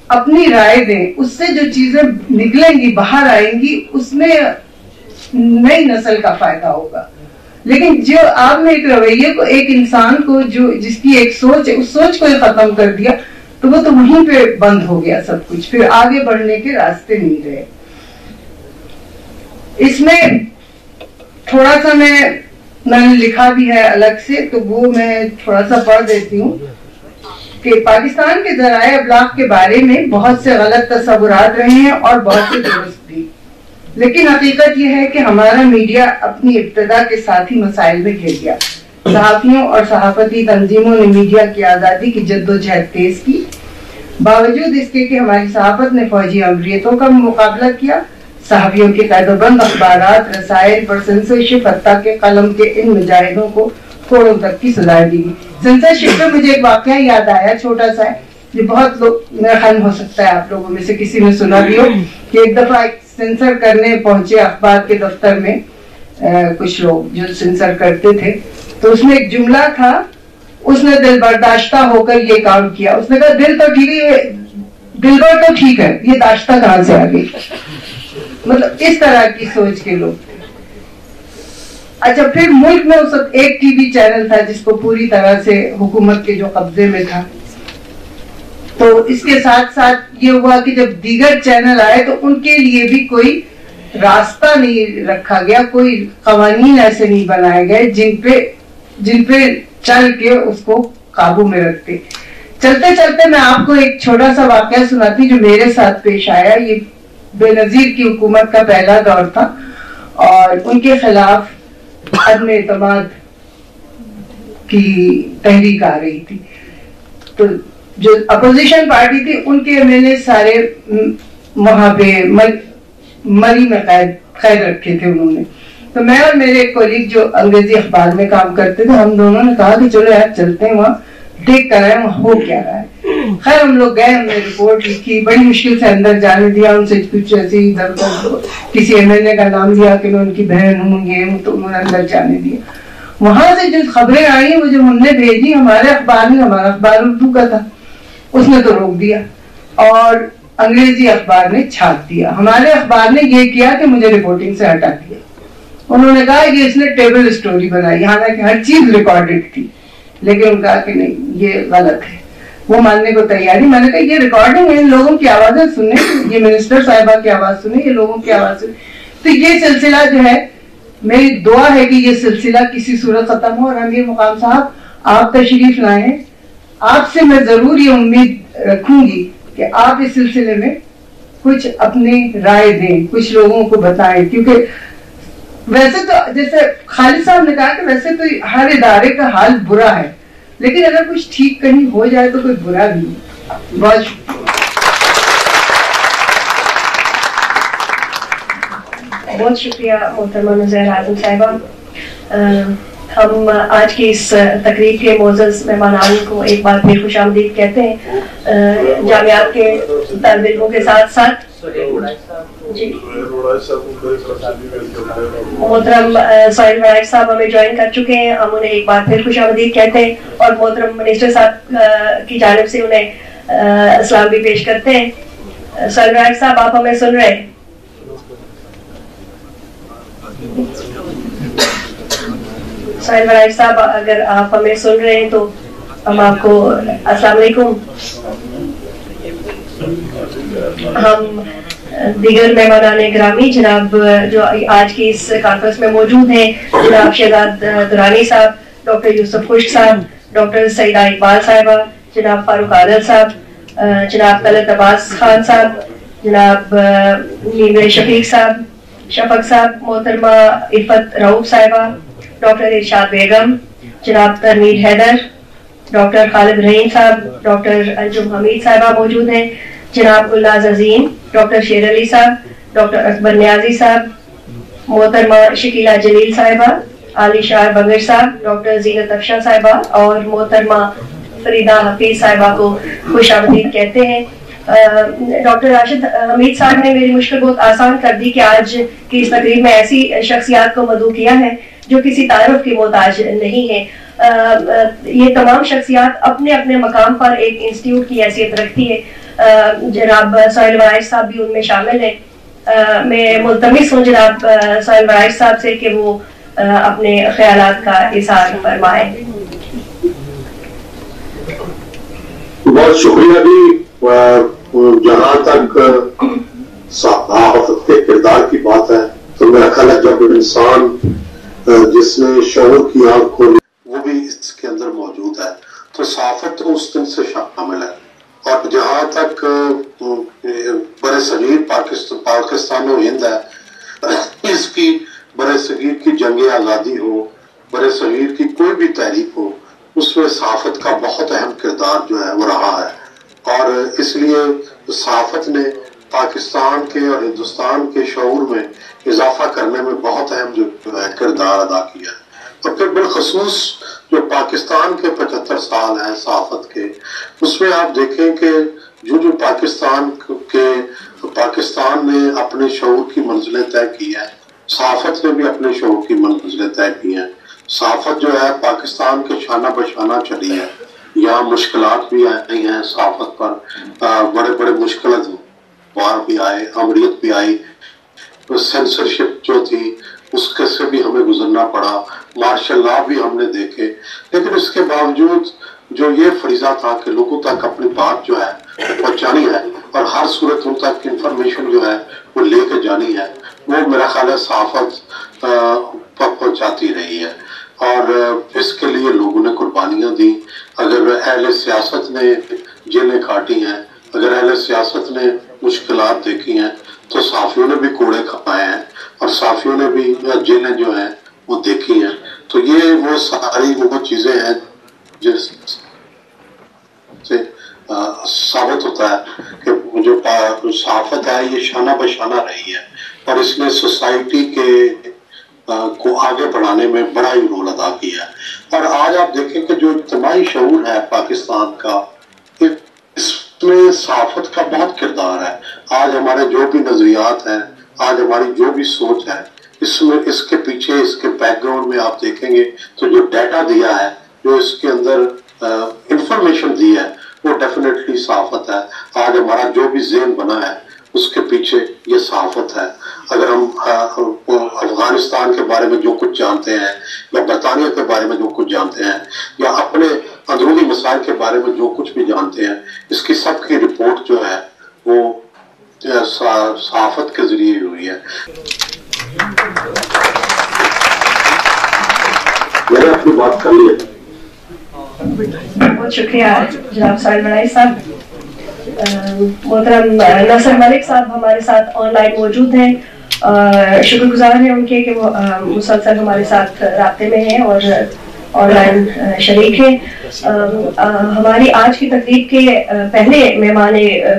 اپنی رائے دیں, اس سے جو چیزیں نکلیں گی باہر آئیں گی اس میں نئی نسل کا فائدہ ہوگا. لیکن جو آپ نے ایک رویے کو, ایک انسان کو جو جس کی ایک سوچ ہے, اس سوچ کو ختم کر دیا تو وہ تو وہیں پہ بند ہو گیا سب کچھ, پھر آگے بڑھنے کے راستے نہیں رہے. اس میں تھوڑا سا میں نے لکھا بھی ہے الگ سے, تو وہ میں تھوڑا سا پڑھ دیتی ہوں کہ پاکستان کے ذرائع ابلاغ کے بارے میں بہت سے غلط تصورات رہے ہیں اور بہت سے درست بھی, لیکن حقیقت یہ ہے کہ ہمارا میڈیا اپنی ابتدا کے ساتھ ہی مسائل میں گھر گیا. صحافیوں اور صحافتی تنظیموں نے میڈیا کی آزادی کی جدوجہد تیز کی, باوجود اس کے کہ ہماری صحافت نے فوجی امریتوں کا مقابلہ کیا. صحافیوں کے قید و بند اخبارات, رسائل پر سینسرشپ, حتیٰ کہ قلم کے ان مجاہدوں کو کوڑوں تک کی سزائیں دی گئی. سینسرشپ پہ مجھے ایک واقعہ یاد آیا, چھوٹا سا ہے, یہ بہت لوگ میرا خیال ہو سکتا ہے آپ لوگوں میں سے کسی نے سنا بھی ہو, کہ ایک دفعہ سینسر کرنے پہنچے اخبار کے دفتر میں کچھ لوگ جو سینسر کرتے تھے, تو اس میں ایک جملہ تھا, اس نے دل برداشتہ ہو کر یہ کام کیا. اس نے کہا دل تو ٹھیک ہے, دل بر تو ٹھیک ہے, یہ داشتہ کہاں سے آ گئی. مطلب اس طرح کی سوچ کے لوگ تھے. اچھا, پھر ملک میں اس وقت ایک ٹی وی چینل تھا جس کو پوری طرح سے حکومت کے جو قبضے میں تھا, تو اس کے ساتھ ساتھ یہ ہوا کہ جب دیگر چینل آئے تو ان کے لیے بھی کوئی راستہ نہیں رکھا گیا, کوئی قوانین ایسے نہیں بنائے گئے جن پہ چل کے اس کو قابو میں رکھتے. چلتے چلتے میں آپ کو ایک چھوٹا سا واقعہ سناتی جو میرے ساتھ پیش آیا. یہ بے نظیر کی حکومت کا پہلا دور تھا اور ان کے خلاف عدم اعتماد کی تحریک آ رہی تھی. تو جو اپوزیشن پارٹی تھی ان کے ایم ایل اے سارے وہاں پہ مری میں قید رکھے تھے انہوں نے. تو میں اور میرے ایک کولیگ جو انگریزی اخبار میں کام کرتے تھے, ہم دونوں نے کہا کہ چلو یار چلتے ہیں وہاں, دیکھ کر آئے وہاں ہو کیا رہا ہے. خیر ہم لوگ گئے, ہم نے رپورٹ لکھی, بڑی مشکل سے اندر جانے دیا, ان سے کچھ ایسی کسی ایم ایل اے کا نام لیا کہ میں ان کی بہن ہوں یہ, تو انہوں نے اندر جانے دیا. وہاں سے جو خبریں آئی وہ جب ہم نے بھیجی ہمارے اخبار میں, ہمارا اخبار اردو کا تھا, اس نے تو روک دیا اور انگریزی اخبار نے چھاپ دیا. ہمارے اخبار نے یہ کیا کہ مجھے رپورٹنگ سے ہٹا دیا. انہوں نے کہا کہ اس نے ٹیبل اسٹوری بنائی, حالانکہ ہر چیز ریکارڈڈ تھی, لیکن انہوں نے کہا کہ نہیں یہ غلط ہے. وہ ماننے کو تیار نہیں. میں نے کہا یہ ریکارڈنگ ہے, ان لوگوں کی آوازیں سنیں, یہ منسٹر صاحبہ کی آواز سنیں, یہ لوگوں کی آواز سنیں. تو یہ سلسلہ جو ہے, میری دعا ہے کہ یہ سلسلہ کسی صورت ختم ہو. اور امیر مقام صاحب آپ تشریف لائیں, آپ سے میں ضرور یہ امید رکھوں گی کہ آپ اس سلسلے میں کچھ اپنی رائے دیں, کچھ لوگوں کو بتائیں. کیونکہ ویسے تو جیسے خالد صاحب نے کہا کہ ویسے تو ہر ادارے کا حال برا ہے, لیکن اگر کچھ ٹھیک کہیں ہو جائے تو کوئی برا بھی نہیں. بہت بہت شکریہ محترمہ نزیر اعظم صاحبہ. ہم آج کی اس تقریب کے معزز مہمانان کو ایک بار پھر خوش آمدید کہتے ہیں. جامعات کے طالب علموں کے ساتھ ساتھ جی محترم سہیل وڑائچ صاحب ہمیں جوائن کر چکے ہیں, ہم انہیں ایک بار پھر خوش آمدید کہتے ہیں اور محترم منسٹر صاحب کی جانب سے انہیں اسلام بھی پیش کرتے ہیں. سہیل وڑائچ صاحب آپ ہمیں سن رہے ہیں؟ سہیل وڑائچ صاحب اگر آپ ہمیں سن رہے ہیں تو ہم آپ کو السلام علیکم. ہم دیگر مہمانان گرامی جناب جو آج کی اس کانفرنس میں موجود ہیں، جناب شہزاد درانی صاحب، ڈاکٹر یوسف خشک صاحب، ڈاکٹر سعیدہ اقبال صاحبہ، جناب فاروق عادل صاحب، جناب طلعت عباس خان صاحب، جناب میر شفیق صاحب، شفق صاحب، محترمہ عفت رؤوف صاحبہ، ڈاکٹر ارشاد بیگم، جناب ترمید حیدر، ڈاکٹر خالد رحیم صاحب، ڈاکٹر انجم حمید صاحبہ موجود ہیں، جناب گلناز عظیم، ڈاکٹر شیر علی صاحب، ڈاکٹر اکبر نیازی صاحب، محترمہ شکیلہ جلیل صاحبہ، علی شاہ بنگش صاحب، ڈاکٹر زینت افشاں صاحبہ اور محترمہ فریدہ حفیظ صاحبہ کو خوش آمدید کہتے ہیں۔ ڈاکٹر راشد حمید صاحب نے میری مشکل بہت آسان کر دی کہ آج کی اس تقریب میں ایسی شخصیات کو مدعو کیا ہے جو کسی تعارف کی محتاج نہیں ہے۔ یہ تمام شخصیات اپنے اپنے مقام پر ایک انسٹیٹیوٹ کی حیثیت رکھتی ہے۔ جناب سہیل ورائش صاحب بھی ان میں شامل ہیں۔ میں ملتمس ہوں جناب سہیل ورائش صاحب سے کہ وہ اپنے خیالات کا اظہار فرمائیں۔ بہت شکریہ جی۔ جہاں تک صحافت کے کردار کی بات ہے تو میرا خیال ہے جب انسان جس نے شعور کی آنکھ کھولی وہ بھی اس کے اندر موجود ہے تو صحافت تو اس دن سے شامل ہے۔ اور جہاں تک برے صغیر پاکستان و ہند ہے، اس کی برے صغیر کی جنگ آزادی ہو، برے صغیر کی کوئی بھی تحریک ہو، اس میں صحافت کا بہت اہم کردار جو ہے وہ رہا ہے۔ اور اس لیے صحافت نے پاکستان کے اور ہندوستان کے شعور میں اضافہ کرنے میں بہت اہم جو ہے کردار ادا کیا ہے۔ اور پھر بالخصوص جو پاکستان کے 75 سال ہیں صحافت کے، اس میں آپ دیکھیں کہ جو پاکستان نے اپنے شعور کی منزلیں طے کی ہیں، صحافت نے بھی اپنے شعور کی منزلیں طے کی ہیں۔ صحافت جو ہے پاکستان کے شانہ بشانہ چلی ہے۔ یہاں مشکلات بھی آئی ہیں صحافت پر، بڑے بڑے مشکلات وار بھی آئے، امریت بھی آئی، سینسرشپ جو تھی اس کے سے بھی ہمیں گزرنا پڑا، مارشل لا بھی ہم نے دیکھے، لیکن اس کے باوجود جو یہ فریضہ تھا کہ لوگوں تک اپنی بات جو ہے پہنچانی ہے اور ہر صورت ان تک انفارمیشن جو ہے وہ لے کے جانی ہے، وہ میرا خیال ہے صحافت پہنچاتی رہی ہے۔ اور اس کے لیے لوگوں نے قربانیاں دی۔ اگر اہل سیاست نے جیلیں کاٹی ہیں، اگر اہل سیاست نے مشکلات دیکھی ہیں تو صحافیوں نے بھی کوڑے کھائے ہیں اور صحافیوں نے بھی جیلیں جو ہیں وہ دیکھی ہیں۔ تو یہ وہ ساری وہ چیزیں ہیں جس سے ثابت ہوتا ہے کہ جو صحافت ہے یہ شانہ بشانہ رہی ہے اور اس نے سوسائٹی کے کو آگے بڑھانے میں بڑا ہی رول ادا کیا ہے۔ اور آج آپ دیکھیں کہ جو اجتماعی شعور ہے پاکستان کا، اس میں صحافت کا بہت کردار ہے۔ آج ہمارے جو بھی نظریات ہیں، آج ہماری جو بھی سوچ ہے، اس میں اس کے پیچھے اس کے بیک گراؤنڈ میں آپ دیکھیں گے تو جو ڈیٹا دیا ہے، جو اس کے اندر انفارمیشن دی ہے، وہ ڈیفینیٹلی صحافت ہے۔ آج ہمارا جو بھی ذہن بنا ہے اس کے پیچھے یہ صحافت ہے۔ اگر ہم افغانستان کے بارے میں جو کچھ جانتے ہیں یا برطانیہ کے بارے میں جو کچھ جانتے ہیں یا اپنے اندرونی مسائل کے بارے میں جو کچھ بھی جانتے ہیں، اس کی سب کی رپورٹ جو ہے وہ صحافت کے ذریعے ہوئی ہے۔ میں نے اپنی بات کر لی ہے۔ بہت شکریہ جناب سہیل ورائش صاحب۔ محترم ناصر ملک صاحب ہمارے ساتھ آن لائن موجود ہیں، شکر گزار ہیں ان کے کہ وہ مسلسل ہمارے ساتھ رابطے میں ہیں اور آن لائن شریک ہیں۔ ہماری آج کی تقریب کے پہلے مہمان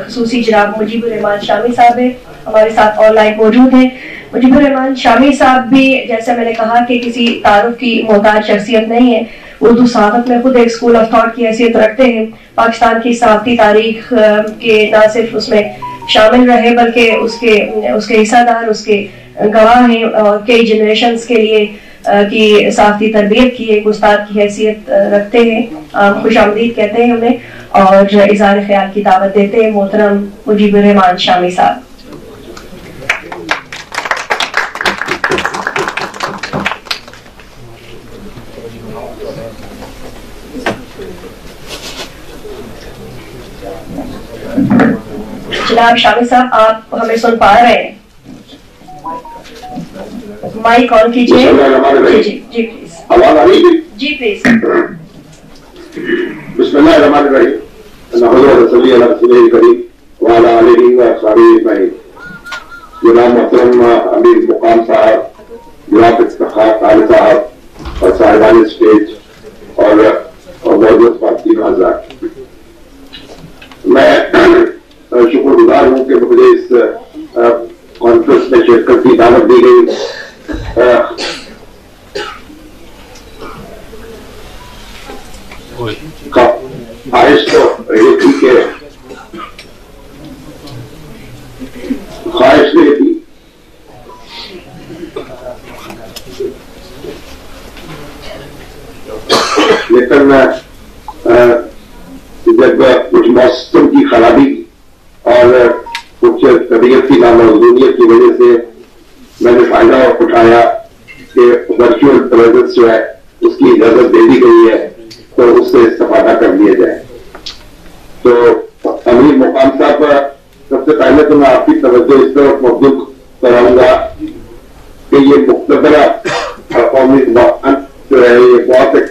خصوصی جناب مجیب الرحمان شامی صاحب ہیں، ہمارے ساتھ آن لائن موجود ہیں۔ مجیب الرحمان شامی صاحب بھی جیسے میں نے کہا کہ کسی تعارف کی محتاج شخصیت نہیں ہے، اردو صحافت میں خود ایک اسکول آف تھاٹ کی حیثیت رکھتے ہیں۔ پاکستان کی صحافتی تاریخ کے نہ صرف اس میں شامل رہے بلکہ اس کے حصہ دار، اس کے گواہ ہیں اور کئی جنریشنز کے لیے کی صحافتی تربیت کی ایک استاد کی حیثیت رکھتے ہیں۔ خوش آمدید کہتے ہیں انہیں اور اظہار خیال کی دعوت دیتے ہیں محترم مجیب الرحمان شامی صاحب۔ जनाब शामिर साहब, आप हमें सुन पा रहे हैं? माइक ऑन कीजिए। जी जी जी प्लीज। आवाज आ रही है? जी प्लीज। बिस्मिल्लाहिर्रहमानिर्रहीम। नहमदुहु व नसल्ली अला रसूलिल करीम व अला आलिहि व अस्हाबिहि अजमईन। जनाब मोहतरम अमीर मुकाम साहब, जनाब इफ्तिखार खान साहब और साहिबान स्टेज और मौजूद पार्टी हज़रात, मैं शुक्रगुजार हूँ कि मुझे इस कॉन्फ्रेंस में शिरकत की दावत दी गई। ख्वाहिश तो ये थी कि ख्वाहिश नहीं थी लेकिन जब कुछ मौसम की खराबी और कुछ तबीयत की नामौजूदियत की वजह से मैंने फायदा उठाया कि वर्चुअल प्रेजेंस जो है उसकी इजाजत दे दी गई है, तो उससे इस्तेफादा कर लिया जाए। तो अमीर मुकाम साहब, सबसे पहले तो मैं आपकी तवज्जो इस तरफ मबजूल कराऊंगा कि ये मुख्तदरा कौमी ज़बान जो है ये बहुत एक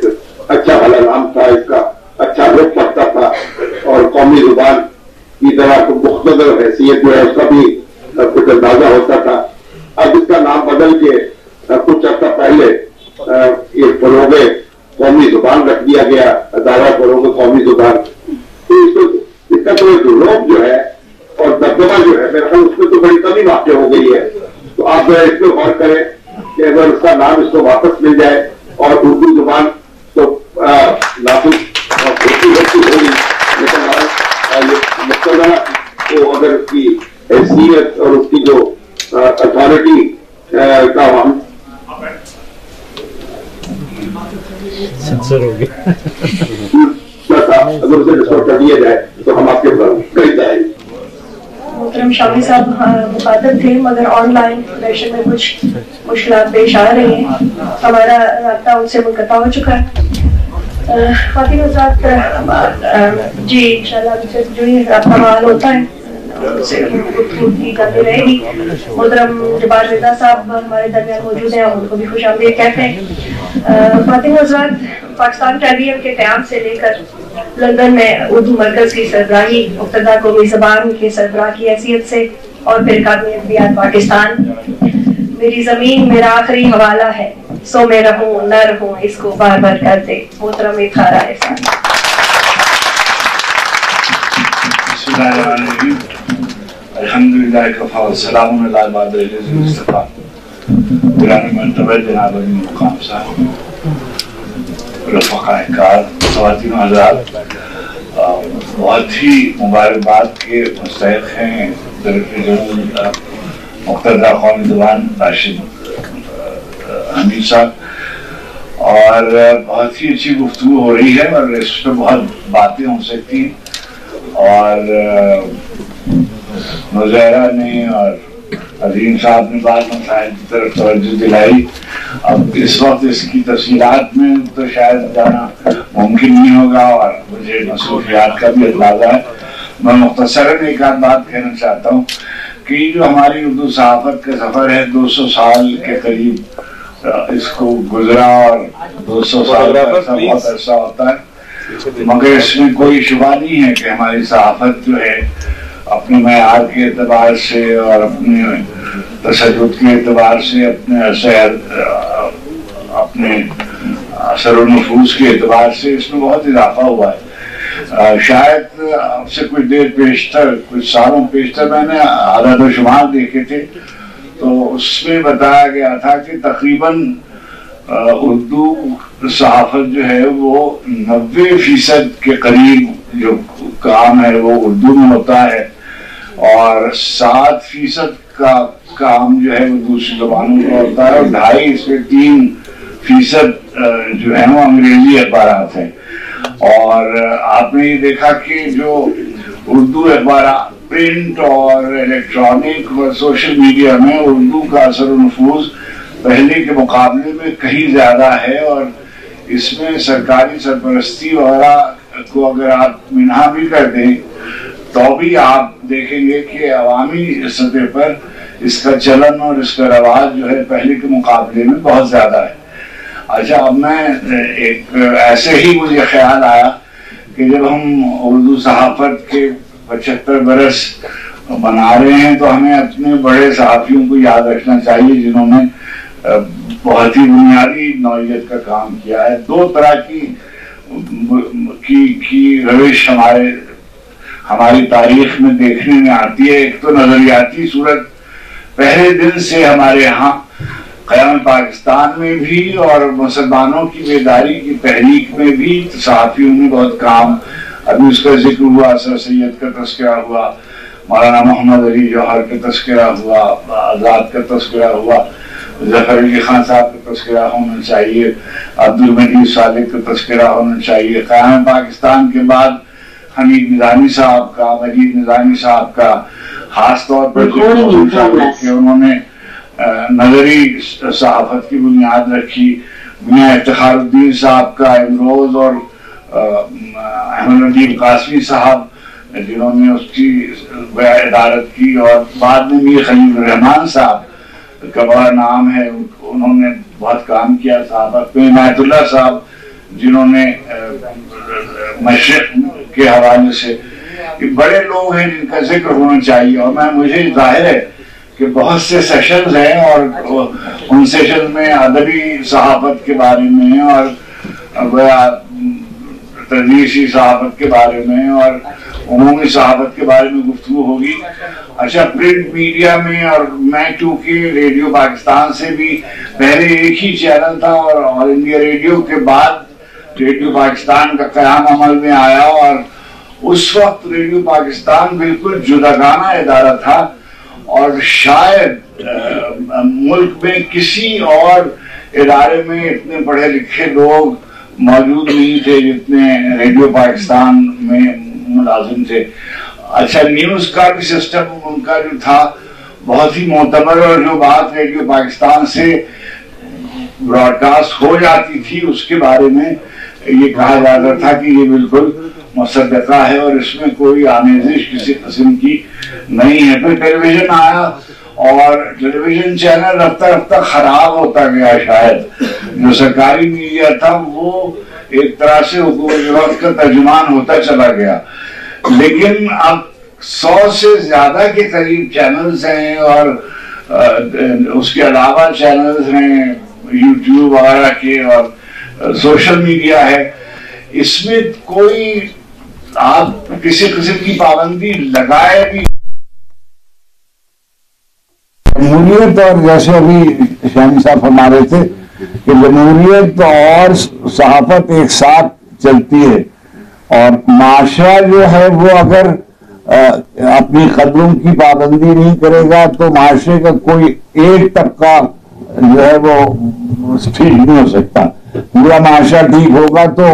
अच्छा भला नाम था, इसका अच्छा लुत्फ पड़ता था और कौमी जुबान की तरह मुख्तदर हैसियत जो है उसका भी कुछ अंदाजा होता था। अब इसका नाम बदल के कुछ अर्सा पहले ये फरोग कौमी जुबान रख दिया गया, अदारा फरोग कौमी जुबान। तो इसका तो एक रोक जो है और दबदबा जो है मेरे ख्याल उसमें तो बड़ी कमी वाक़ हो गई है। तो आप इस पर गौर करें कि अगर उसका नाम इसको वापस मिल जाए और उर्दू जुबान तो नाफिज होगी, लेकिन मुख्तदरा को अगर उसकी हैसियत और उसकी जो अथॉरिटी का हम सेंसर हो गया अगर उसे डिस्कस कर दिया जाए तो हम आपके करीब जाएंगे। मोहतरम शामी साहब मुखातब थे, मगर ऑनलाइन वर्शन में कुछ मुश्किलात पेश आ रही हैं, हमारा राब्ता उनसे मुनक़ता हो चुका है। ख़ातिन हज़रात, जी इंशाल्लाह उनसे जो ही राब्ता बहाल होता है उनसे गुफ्तगू की जाती रहेगी। मोहतरम जब्बार रिज़ा साहब हमारे दरमियान मौजूद हैं, उनको भी खुशामदीद कहते हैं। ख़ातिन हज़रात, पाकिस्तान ट्रिब्यून के क़याम से लेकर लंदन में उर्दू मरकज की सरबराही, मुक़्तदा कौमी ज़बान के सरबराह की हैसियत से और फिर कामी अदबियात पाकिस्तान, मेरी ज़मीन मेरा आखिरी हवाला है, सो मैं रहूं न रहूं इसको बार बार करते। मोहतरम इफ्तिखार खान अल्हम्दुलिल्लाह कफ़ा व सलामुन अला इबादिहिल मुस्तफ़ा गिरानी मर्तबा जनाब अमीर मुकाम साहब, रफ़क़ाए कार, ख़वातीन हज़रात, बहुत ही मुबारकबाद के मुस्तहिक़ हैं डायरेक्टर जनरल मुक़्तदा कौमी ज़बान राशिद हमीद साहब, और बहुत ही अच्छी गुफ्तगू हो रही है और इस पर बहुत बातें हो सकती हैं। और मुज़ाहिरा ने और अजीम साहब ने बाद मसाइल की तरफ तवज्जो दिलाई। अब इस वक्त इसकी तफसीलात में तो शायद जाना मुमकिन नहीं होगा और मुझे मसरूफियात का भी अंदाजा है। मैं मुख्तसरन एक आध बात कहना चाहता हूँ कि जो हमारी उर्दू सहाफ़त का सफ़र है 200 साल के करीब इसको गुजरा और 200 साल का बहुत अरसा होता है, मगर इसमें कोई शुबा नहीं है कि हमारी सहाफ़त जो है अपने मयार के एतबार से और अपने तशद्दुद के एतबार से, अपने असर और नफूस के एतबार से इसमें बहुत इजाफा हुआ है। शायद आपसे कुछ देर पेशतर, कुछ सालों पेशतर मैंने आदाद व शुमार देखे थे, तो उसमें बताया गया था कि तकरीबन उर्दू सहाफ़त जो है वो 90% के करीब जो काम है वो उर्दू में होता है और 7% का काम जो है वो दूसरी ज़बानों में होता है और 2.5 से 3% जो है वो अंग्रेजी अखबारात हैं। और आपने ये देखा कि जो उर्दू अखबार प्रिंट और इलेक्ट्रॉनिक और सोशल मीडिया में उर्दू का असर और नफूज पहले के मुकाबले में कहीं ज्यादा है और इसमें सरकारी सरपरस्ती वगैरह को अगर आप मिन्हा भी कर दें तो भी आप देखेंगे कि अवामी सतह पर इसका चलन और इसका रवाज जो है पहले के मुकाबले में बहुत ज्यादा है। अच्छा, अब मैं एक ऐसे ही मुझे ख्याल आया कि जब हम उर्दू सहाफत के 75 बरस मना रहे हैं तो हमें अपने बड़े सहाफियों को याद रखना चाहिए जिन्होंने बहुत ही बुनियादी नौइयत का काम किया है। दो तरह की रविश हमारी तारीख में देखने में आती है। एक तो नजरियाती सूरत, पहले दिन से हमारे यहाँ क़याम पाकिस्तान में भी और मुसलमानों की बेदारी की तहरीक में भी सहाफियों ने बहुत काम, अभी उसका जिक्र हुआ, सर सैयद का तस्करा हुआ, मौलाना मोहम्मद अली जौहर का तस्करा हुआ, आज़ाद का तस्करा हुआ, ज़फ़र अली खान साहब का तस्करा होना चाहिए, अब्दुल मजीद सालिक का तस्करा होना चाहिए। क़याम पाकिस्तान के बाद हमीद निज़ामी साहब का, मजीद निज़ामी साहब का खास तौर पर कि उन्होंने नजरी सहाफत की बुनियाद रखी, मियां इफ्तिखारुद्दीन साहब का, इमरोज और अहमद नदीम कासमी साहब जिन्होंने उसकी इदारत की, और बाद में मीर खलील रहमान साहब का बड़ा नाम है, उन्होंने बहुत काम किया सहाफत में। इनायतुल्लाह साहब जिन्होंने मशरिक के हवाले से, बड़े लोग हैं जिनका जिक्र होना चाहिए। और मुझे जाहिर है कि बहुत से सेशंस हैं और उन सेशन में अदबी सहाफत के बारे में और तदरीसी सहाफत के बारे में और उमूमी सहाफत के बारे में गुफ्तगू होगी। अच्छा, प्रिंट मीडिया में, और मैं चूंकि रेडियो पाकिस्तान से भी पहले एक ही चैनल था और ऑल इंडिया रेडियो के बाद रेडियो पाकिस्तान का क़याम अमल में आया, और उस वक्त रेडियो पाकिस्तान बिल्कुल जुदागाना इदारा था और शायद मुल्क में किसी और इदारे में इतने पढ़े लिखे लोग मौजूद नहीं थे जितने रेडियो पाकिस्तान में मुलाजिम थे। अच्छा, न्यूज का भी सिस्टम उनका जो था बहुत ही मोतबर, और जो बात रेडियो पाकिस्तान से ब्रॉडकास्ट हो जाती थी उसके बारे में ये कहा जाता था कि ये बिल्कुल मुसद्दका है और इसमें कोई आमेजिश किसी किस्म की नहीं है। फिर टेलीविजन आया और टेलीविजन चैनल रफ्ता रफ्ता खराब होता गया। शायद जो सरकारी मीडिया था वो एक तरह से हुकूमत का तर्जुमान होता चला गया, लेकिन अब 100 से ज्यादा के करीब चैनल्स हैं और उसके अलावा चैनल्स हैं यूट्यूब वगैरह के और सोशल मीडिया है। इसमें कोई आप किसी किस्म की पाबंदी लगाए भी जमहूरियत, और जैसे अभी शामी साहब फरमा रहे थे कि जमहूरियत और सहाफत एक साथ चलती है, और माशरा जो है वो अगर अपनी कदरों की पाबंदी नहीं करेगा तो माशरे का कोई एक तबका जो है वो ठीक नहीं हो सकता। पूरा माशरा ठीक होगा तो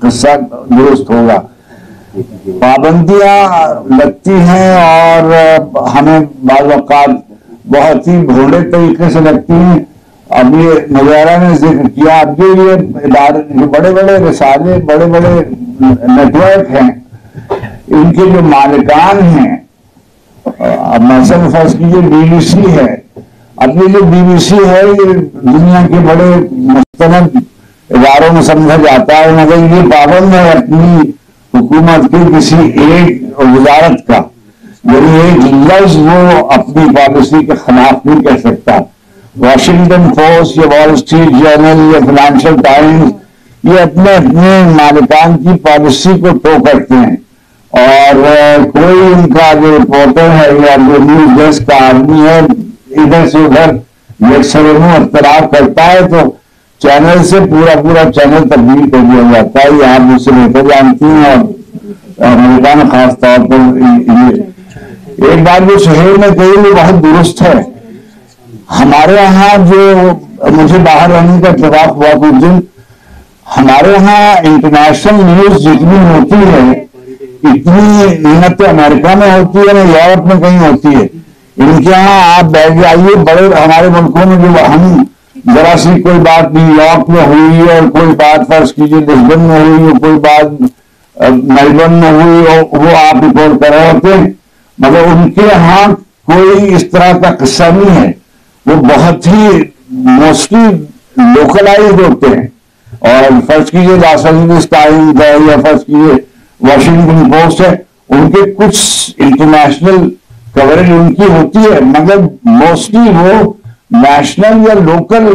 किस्सा दुरुस्त होगा। पाबंदियां लगती हैं और हमें बाज़ वक़्त बहुत ही भोले तरीके से लगती हैं। अब ये नज़ारा ने जिक्र किया, अब ये इदारे जो बड़े बड़े रिसाले, बड़े बड़े नेटवर्क हैं, इनके जो मालिकान हैं, अब मसलन फर्ज कीजिए BBC है। अब ये जो BBC है ये दुनिया के बड़े मुस्तनद इदारों में समझा जाता है, मगर ये पाबंद है अपनी हुकूमत के किसी एक वजारत का, यानी एक लफ्ज वो अपनी पॉलिसी के खिलाफ नहीं कह सकता। वॉशिंगटन पोस्ट या वॉल स्ट्रीट जर्नल या फाइनेंशियल टाइम्स ये अपने अपने मालिकान की पॉलिसी को टो करते हैं, और कोई उनका जो रिपोर्टर है या जो न्यूज डेस्क का आदमी है इधर से उधर इख्तलाफ करता है तो चैनल से पूरा चैनल तब्दील कर दिया जाता है। ये आप मुझसे बेहतर जानती हैं, और अमेरिका खास तौर पर एक बात जो शहर में कही वो बहुत दुरुस्त है। हमारे यहाँ जो मुझे बाहर रहने का इत्तेफाक हुआ कुछ दिन, हमारे यहाँ इंटरनेशनल न्यूज जितनी होती है इतनी न तो अमेरिका में होती है न यूरोप में कहीं होती है। इनके यहाँ आप बैठ जाइए, बड़े हमारे मुल्कों में जो हम जरा सी कोई बात न्यूयॉर्क में हुई और कोई बात फर्ज कीजिए लिस्बन में हुई और कोई बात मेलबर्न में हुई और वो आप रिपोर्ट कर रहे होते हैं, मगर उनके यहाँ कोई इस तरह का किस्सा नहीं है, वो बहुत ही मोस्टली लोकलाइज होते हैं। और फर्ज कीजिए लॉस एंजलिस टाइम्स है या फर्ज कीजिए वॉशिंगटन पोस्ट है, उनके कुछ इंटरनेशनल कवरेज उनकी होती है, मगर मोस्टली वो नेशनल या लोकल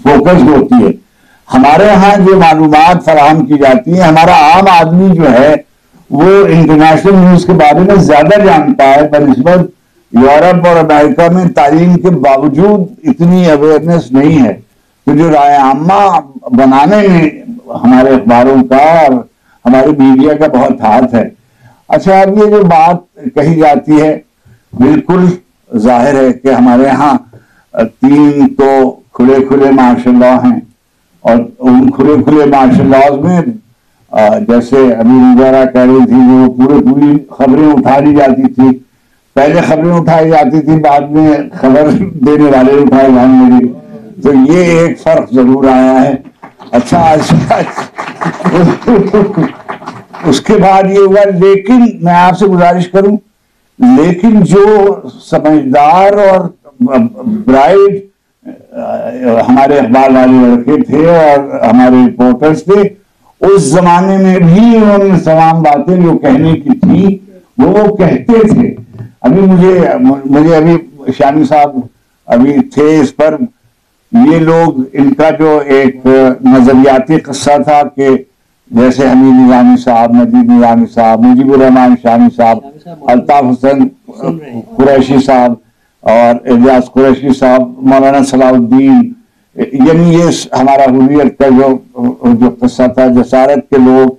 फोकस होती है। हमारे यहाँ जो मालूमात फराहम की जाती है, हमारा आम आदमी जो है वो इंटरनेशनल न्यूज के बारे में ज्यादा जानता है बनिस्बत यूरोप और अमेरिका में तालीम के बावजूद इतनी अवेयरनेस नहीं है। तो जो राय आमा बनाने में हमारे अखबारों का और हमारे मीडिया का बहुत हाथ है। अच्छा, अब ये जो बात कही जाती है, बिल्कुल जाहिर है कि हमारे यहाँ 3 तो खुले खुले मार्शल लॉ हैं, और उन खुले खुले मार्शल लॉज में जैसे अभी वगैरह कह रही थी, वो पूरी खबरें उठा ली जाती थी। पहले खबरें उठाई जाती थी, बाद में खबर देने वाले उठाए जाने लगे। तो ये एक फर्क जरूर आया है। अच्छा, उसके बाद ये हुआ, लेकिन मैं आपसे गुजारिश करूं, लेकिन जो समझदार और ब्राइट हमारे अखबार वाले लड़के थे और हमारे रिपोर्टर्स थे, उस जमाने में भी उन्होंने तमाम बातें जो कहने की थी वो कहते थे। अभी मुझे अभी शामी साहब अभी थे इस पर, ये लोग, इनका जो एक नजरियाती किस्सा था कि जैसे हमीद निजामी साहब, नजीब निजामी साहब, मुजीबुर रहमान शामी साहब, अल्ताफ हुसैन कुरैशी साहब और एजाज कुरैशी साहब, मौलाना सलाउद्दीन, यानी ये हमारा हुर्रियत का जो किस्सा था, जसारत के लोग,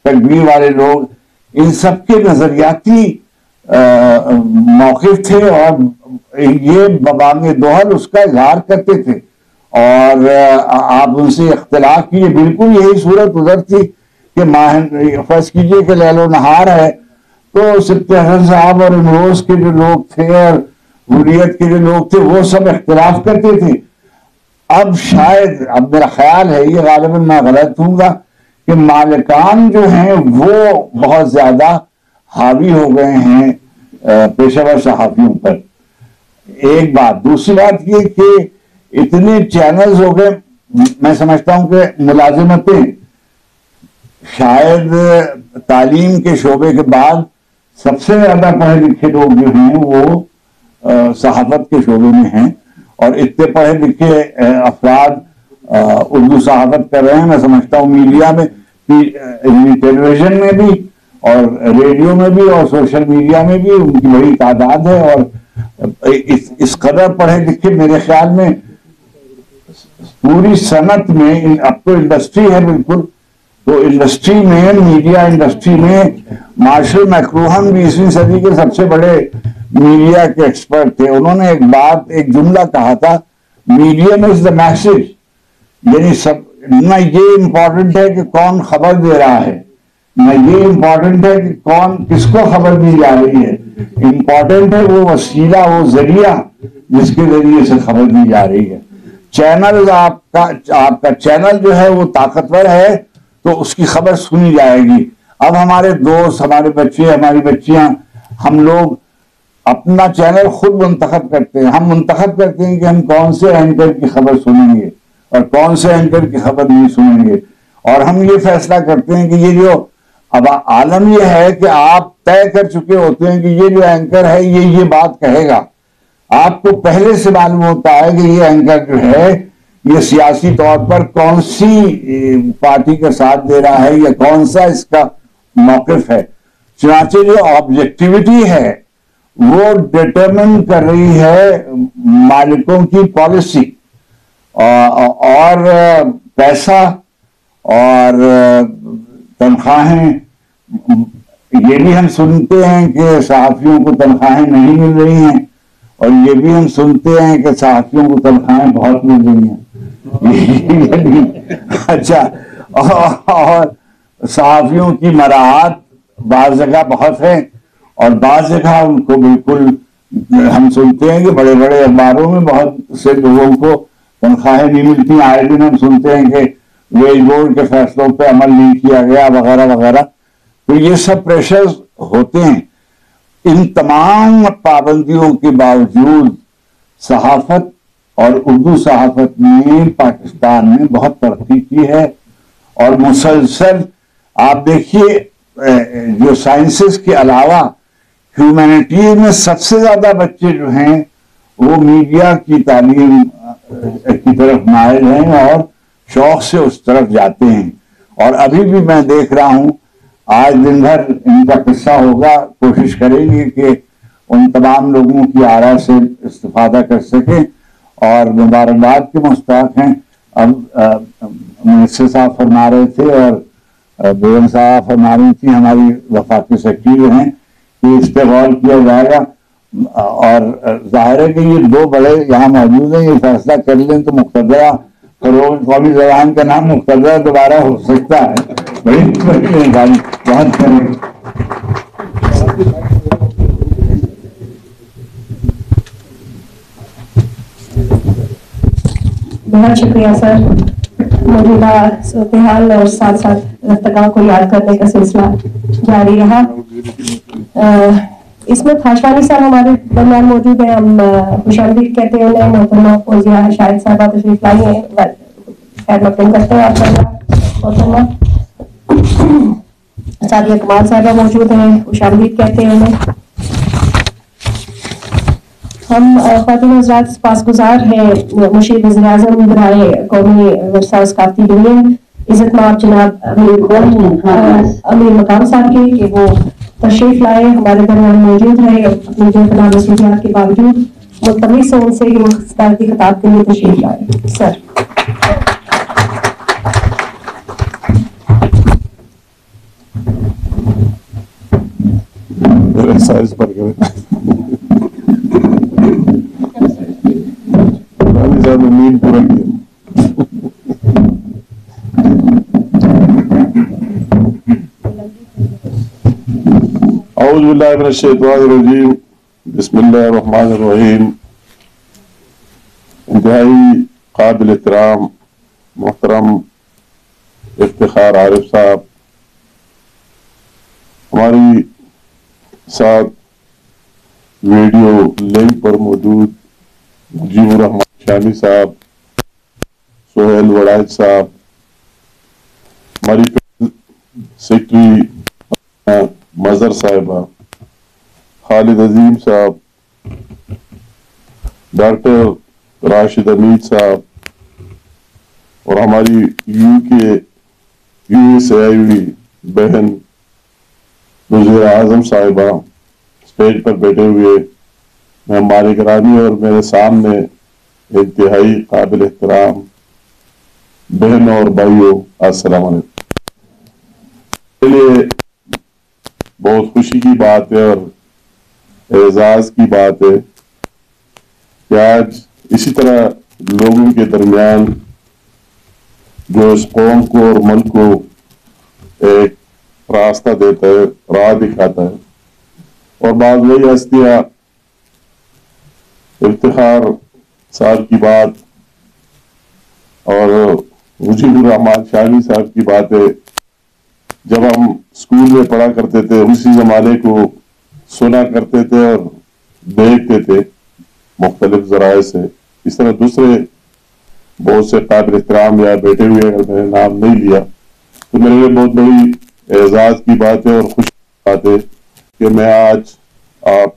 तकबीर वाले लोग, इन सबके नजरियाती मौक़िफ़ थे और ये बबांगे दोहल उसका इजहार करते थे। और आप उनसे इख्तिलाफ किए, बिल्कुल यही सूरत उधर थी कि फर्ज कीजिए कि लैलो नहार है, तो सिप्ते हसन साहब और इमरोज के जो लोग थे और हुर्रियत के जो लोग थे वो सब इख्तिलाफ करते थे। अब शायद, अब मेरा ख्याल है, ये गालिबन मैं गलत हूँगा, कि मालिकान जो हैं वो बहुत ज्यादा हावी हो गए हैं पेशेवर सहाफियों पर। एक बात, दूसरी बात ये कि इतने चैनल्स हो गए, मैं समझता हूं कि मुलाजिमतें शायद तालीम के शोबे के बाद सबसे ज्यादा पढ़े लिखे लोग जो हैं वो सहाफत के शोबे में हैं, और इतने पढ़े लिखे अफराद उर्दू सहाफत कर रहे हैं। मैं समझता हूँ मीडिया में, टेलीविजन में भी और रेडियो में भी और सोशल मीडिया में भी उनकी बड़ी तादाद है। और इस कदर पढ़े लिखे मेरे ख्याल में पूरी सनत में, अब तो इंडस्ट्री है बिल्कुल, तो इंडस्ट्री में, मीडिया इंडस्ट्री में मार्शल मैक्लूहन 20वीं सदी के सबसे बड़े मीडिया के एक्सपर्ट थे। उन्होंने एक जुमला कहा था, मीडियम इज द मैसेज, यानी सब ना ये इंपॉर्टेंट है कि कौन खबर दे रहा है, ना ये इंपॉर्टेंट है कि कौन किसको खबर दी जा रही है, इंपॉर्टेंट है वो वसीला, वो जरिया जिसके जरिए से खबर दी जा रही है। चैनल आपका चैनल जो है वो ताकतवर है तो उसकी खबर सुनी जाएगी। अब हमारे दोस्त, हमारे बच्चे, हमारी बच्चियां, हम लोग अपना चैनल खुद मुंतखब करते हैं। हम मुंतखब करते हैं कि हम कौन से एंकर की खबर सुनेंगे और कौन से एंकर की खबर नहीं सुनेंगे, और हम ये फैसला करते हैं कि ये जो, अब आलम ये है कि आप तय कर चुके होते हैं कि ये जो एंकर है ये बात कहेगा। आपको पहले से मालूम होता है कि ये एंकर जो है ये सियासी तौर पर कौन सी पार्टी का साथ दे रहा है या कौन सा इसका मौक़िफ़ है। चुनांचे जो ऑब्जेक्टिविटी है वो डिटरमिन कर रही है मालिकों की पॉलिसी और पैसा और तनख्वाहें। ये भी हम सुनते हैं कि सहाफियों को तनख्वाहें नहीं मिल रही हैं, और ये भी हम सुनते हैं कि सहाफियों को तनख्वाहें बहुत मिल रही हैं। अच्छा, और सहाफियों की मराहत बाज़ जगह बहुत है और बाज़ जगह उनको बिल्कुल, हम सुनते हैं कि बड़े बड़े अखबारों में बहुत से लोगों को तनख्वाहें नहीं मिलती। आए दिन हम सुनते हैं कि वेज बोर्ड के फैसलों पे अमल नहीं किया गया वगैरह वगैरह। तो ये सब प्रेशर्स होते हैं। इन तमाम पाबंदियों के बावजूद सहाफत और उर्दू सहाफत ने पाकिस्तान में बहुत तरक्की की है। और मुसलसल आप देखिए जो साइंसेस के अलावा ह्यूमैनिटीज में सबसे ज्यादा बच्चे जो हैं वो मीडिया की तालीम की तरफ माइल हैं और शौक से उस तरफ जाते हैं। और अभी भी मैं देख रहा हूं, आज दिन भर इनका किस्सा होगा, कोशिश करेंगे कि उन तमाम लोगों की आरा से इस्तिफादा कर सके और मुबारकबाद के मुस्ताक हैं। अब मिनिस्टर साहब फरमा रहे थे और बेगम साहब फरमा रही थी, हमारी वफाकी सेक्रेटरी हैं, कि इस पर गौर किया जाएगा। और जाहिर है कि ये दो बड़े यहाँ मौजूद हैं, ये फैसला कर लें तो मुक़्तदरा फरोग कौमी ज़बान का नाम मुक़्तदरा दोबारा हो सकता है। बड़ी मेहरबानी, बहुत बहुत शुक्रिया सर। मौजूदा सूरत हाल और साथ साथ रफ्तार को याद करने का सिलसिला जारी रहा। इसमें खाशवानी साहब हमारे दरमियान मौजूद हैं, हम खुशामदीद कहते हैं उन्हें। मोहतरमा फौजिया शाहिद साहबा तशरीफ लाई हैं, खैर मकदम करते हैं आपका मोहतरमा। सादिया कमाल साहबा मौजूद हैं, खुशामदीद कहते हैं उन्हें। हम ख़वातीन हज़रात सपासगुज़ार हैं मुशीर वज़ीर-ए-आज़म बराए कौमी वर्सा और सकाफ़ती यूनियन इज़्ज़त माब जनाब अमीर मकाम साहब के कि वो तशरीफ लाए, हमारे दरमियान मौजूद रहे। अपनी बेपनाह मसरूफियात के बावजूद मुल्तमिस से उनसे ये सदारती खिताब के लिए तशरीफ लाए। सर साइज पर नींद पूरा किया। औज़ुबिल्लाहि मिनश्शैतानिर्रजीम, बिस्मिल्लाहिर्रहमानिर्रहीम। इंतहाई काबिल एहतराम मोहतरम इफ्तिखार आरिफ साहब, हमारी साथ वीडियो लिंक पर मौजूद मुजीबुर रहमान शामी साहब, सोहेल वड़ाइज साहब, हमारी सेक्रेटरी मजर साहिबा, खालिद अजीम साहब, डॉक्टर राशिद अमीद साहब और हमारी यूएस से आई हुई बहन वज़ीर आज़म साहिबा स्टेज पर बैठे हुए मेहमान गिरामी और मेरे सामने इंतहाई काबिल एहतराम बहनों और भाइयों, अस्सलाम वालेकुम। के लिए बहुत खुशी की बात है और एजाज की बात है कि आज इसी तरह लोगों के दरमियान जो इस कौम को और मुल्क को एक रास्ता देता है, राह दिखाता है, और बाद वही हस्तियां इफ्तिखार साहब की बात और मुजीबुर रहमान शामी साहब की बातें जब हम स्कूल में पढ़ा करते थे उसी जमाने को सुना करते थे और देखते थे मुख्तलिफ जराए से। इस तरह दूसरे बहुत से काबिल एहतराम या बैठे हुए, अगर मैंने नाम नहीं लिया तो मेरे लिए बहुत बड़ी एजाज की बात है और खुशी की बात है कि मैं आज आप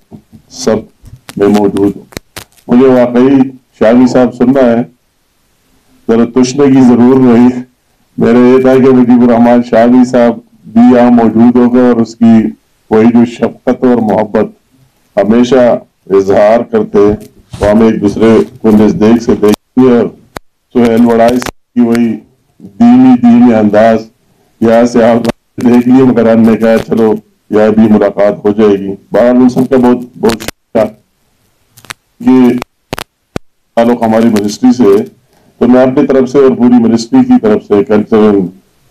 सब में मौजूद हूँ। मुझे वाकई शामी साहब सुनना है, जरा तुशने की जरूर रही। मेरा ये था कि मुजीबुर रहमान शामी साहब भी यहाँ मौजूद होगा और उसकी वही जो शफकत और मोहब्बत हमेशा इजहार करते हैं तो हम एक दूसरे को नजदीक से देखेंगे। और सोहेल वड़ाई की वही दीनी अंदाज यहाँ से आप देख लिए, मगर हमने कहा चलो यह भी मुलाकात हो जाएगी। बहरहाल उन सबका बहुत बहुत शुक्रिया कि ताल्लुक हमारी मिनिस्ट्री से, तो मैं अपनी तरफ से और पूरी मिनिस्ट्री की तरफ से, कल्चरल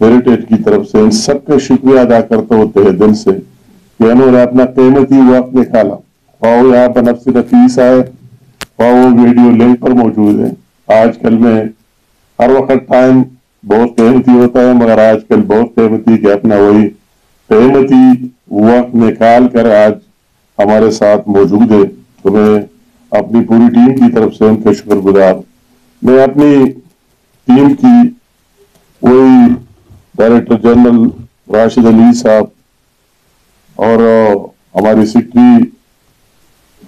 हेरिटेज की तरफ से इन सबका शुक्रिया अदा करते होते हैं दिल से कि उन्होंने अपना कीमती वक्त निकाला। और वो यहाँ पर नफ्सी नफीस आए और वो वीडियो लिंक पर मौजूद है। आजकल में हर वक्त टाइम बहुत कीमती होता है, मगर आजकल बहुत कीमती कि अपना वही कीमती वक्त निकाल कर आज हमारे साथ मौजूद है, तो मैं अपनी पूरी टीम की तरफ से उनके शुक्रगुजार। मैं अपनी टीम की वही डायरेक्टर जनरल राशिद अली साहब और हमारी सेक्रेटरी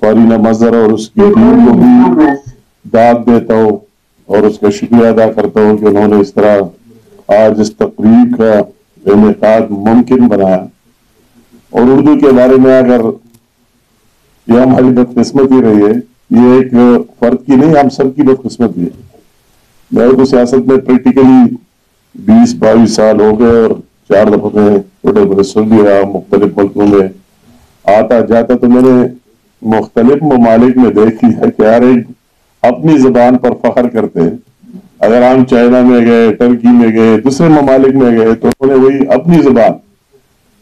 फारीना मजहर और उसकी टीम को भी दाद देता हूँ और उसका शुक्रिया अदा करता हूँ कि उन्होंने इस तरह आज इस तकरीब का इनेकाद मुमकिन बनाया। और उर्दू के बारे में अगर ये हमारी बदकिस्मती रही है, ये एक फर्द की नहीं, हम सबकी बदकिस्मती है। मैं तो सियासत में प्रैक्टिकली 20-22 साल हो गए और 4 दफा में छोटे मिनिस्टर भी रहा, मुख्तलिफ मुल्कों में आता जाता, तो मैंने मुख्तलिफ ममालिक में देख लिया कि यार एक अपनी जबान पर फख्र करते हैं। अगर हम चाइना में गए, टर्की में गए, दूसरे ममालिक में गए, तो उन्होंने वही अपनी जबान,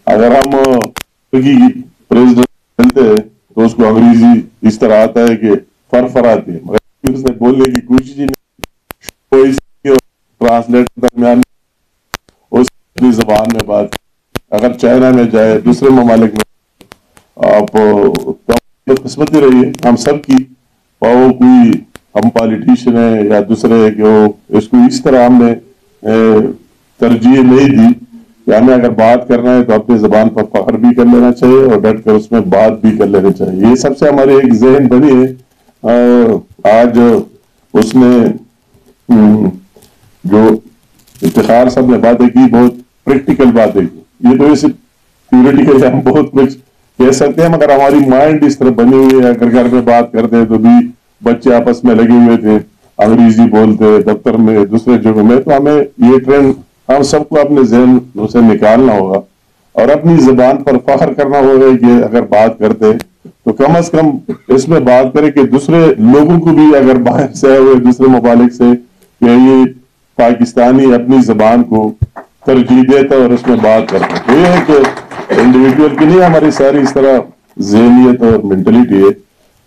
अगर हम टर्की की प्रेसिडेंट चलते हैं तो उसको अंग्रेजी इस तरह आता है कि फर आती है, मगर उसने बोलने की कोशिश ही नहीं, ट्रांसलेटर दरमियान अपनी जबान में बात। अगर चाइना में जाए, दूसरे ममालिक में आप तो किस्मती रही है हम सब की, और कोई हम पॉलिटिशियन है या दूसरे कि वो इसको इस तरह हमने तरजीह नहीं दी कि हमें अगर बात करना है तो अपनी जबान पर फख्र भी कर लेना चाहिए और डट कर उसमें बात भी कर लेनी चाहिए। ये सबसे हमारे एक जहन बनी है। आज उसने जो इफ्तिखार साहब ने बातें की, बहुत प्रैक्टिकल बातें की। ये तो वैसे थ्योरेटिकल हम बहुत कुछ कह सकते हैं, मगर हमारी माइंड इस तरह बनी हुई है। अगर घर में बात करते हैं तो भी बच्चे आपस में लगे हुए थे, अंग्रेजी बोलते, दफ्तर में, दूसरे जगह में, तो हमें ये ट्रेंड हम सबको अपने जहन से निकालना होगा और अपनी जबान पर फख्र करना होगा कि अगर बात करते तो कम से कम इसमें बात करें कि दूसरे लोगों को भी, अगर बाहर से आए हुए दूसरे ममालिक से, कि ये पाकिस्तानी अपनी जबान को तरजीह देता और उसमें बात करता। तो ये है कि इंडिविजुअल की नहीं, हमारी सारी इस तरह ज़हनियत और मेंटलिटी है।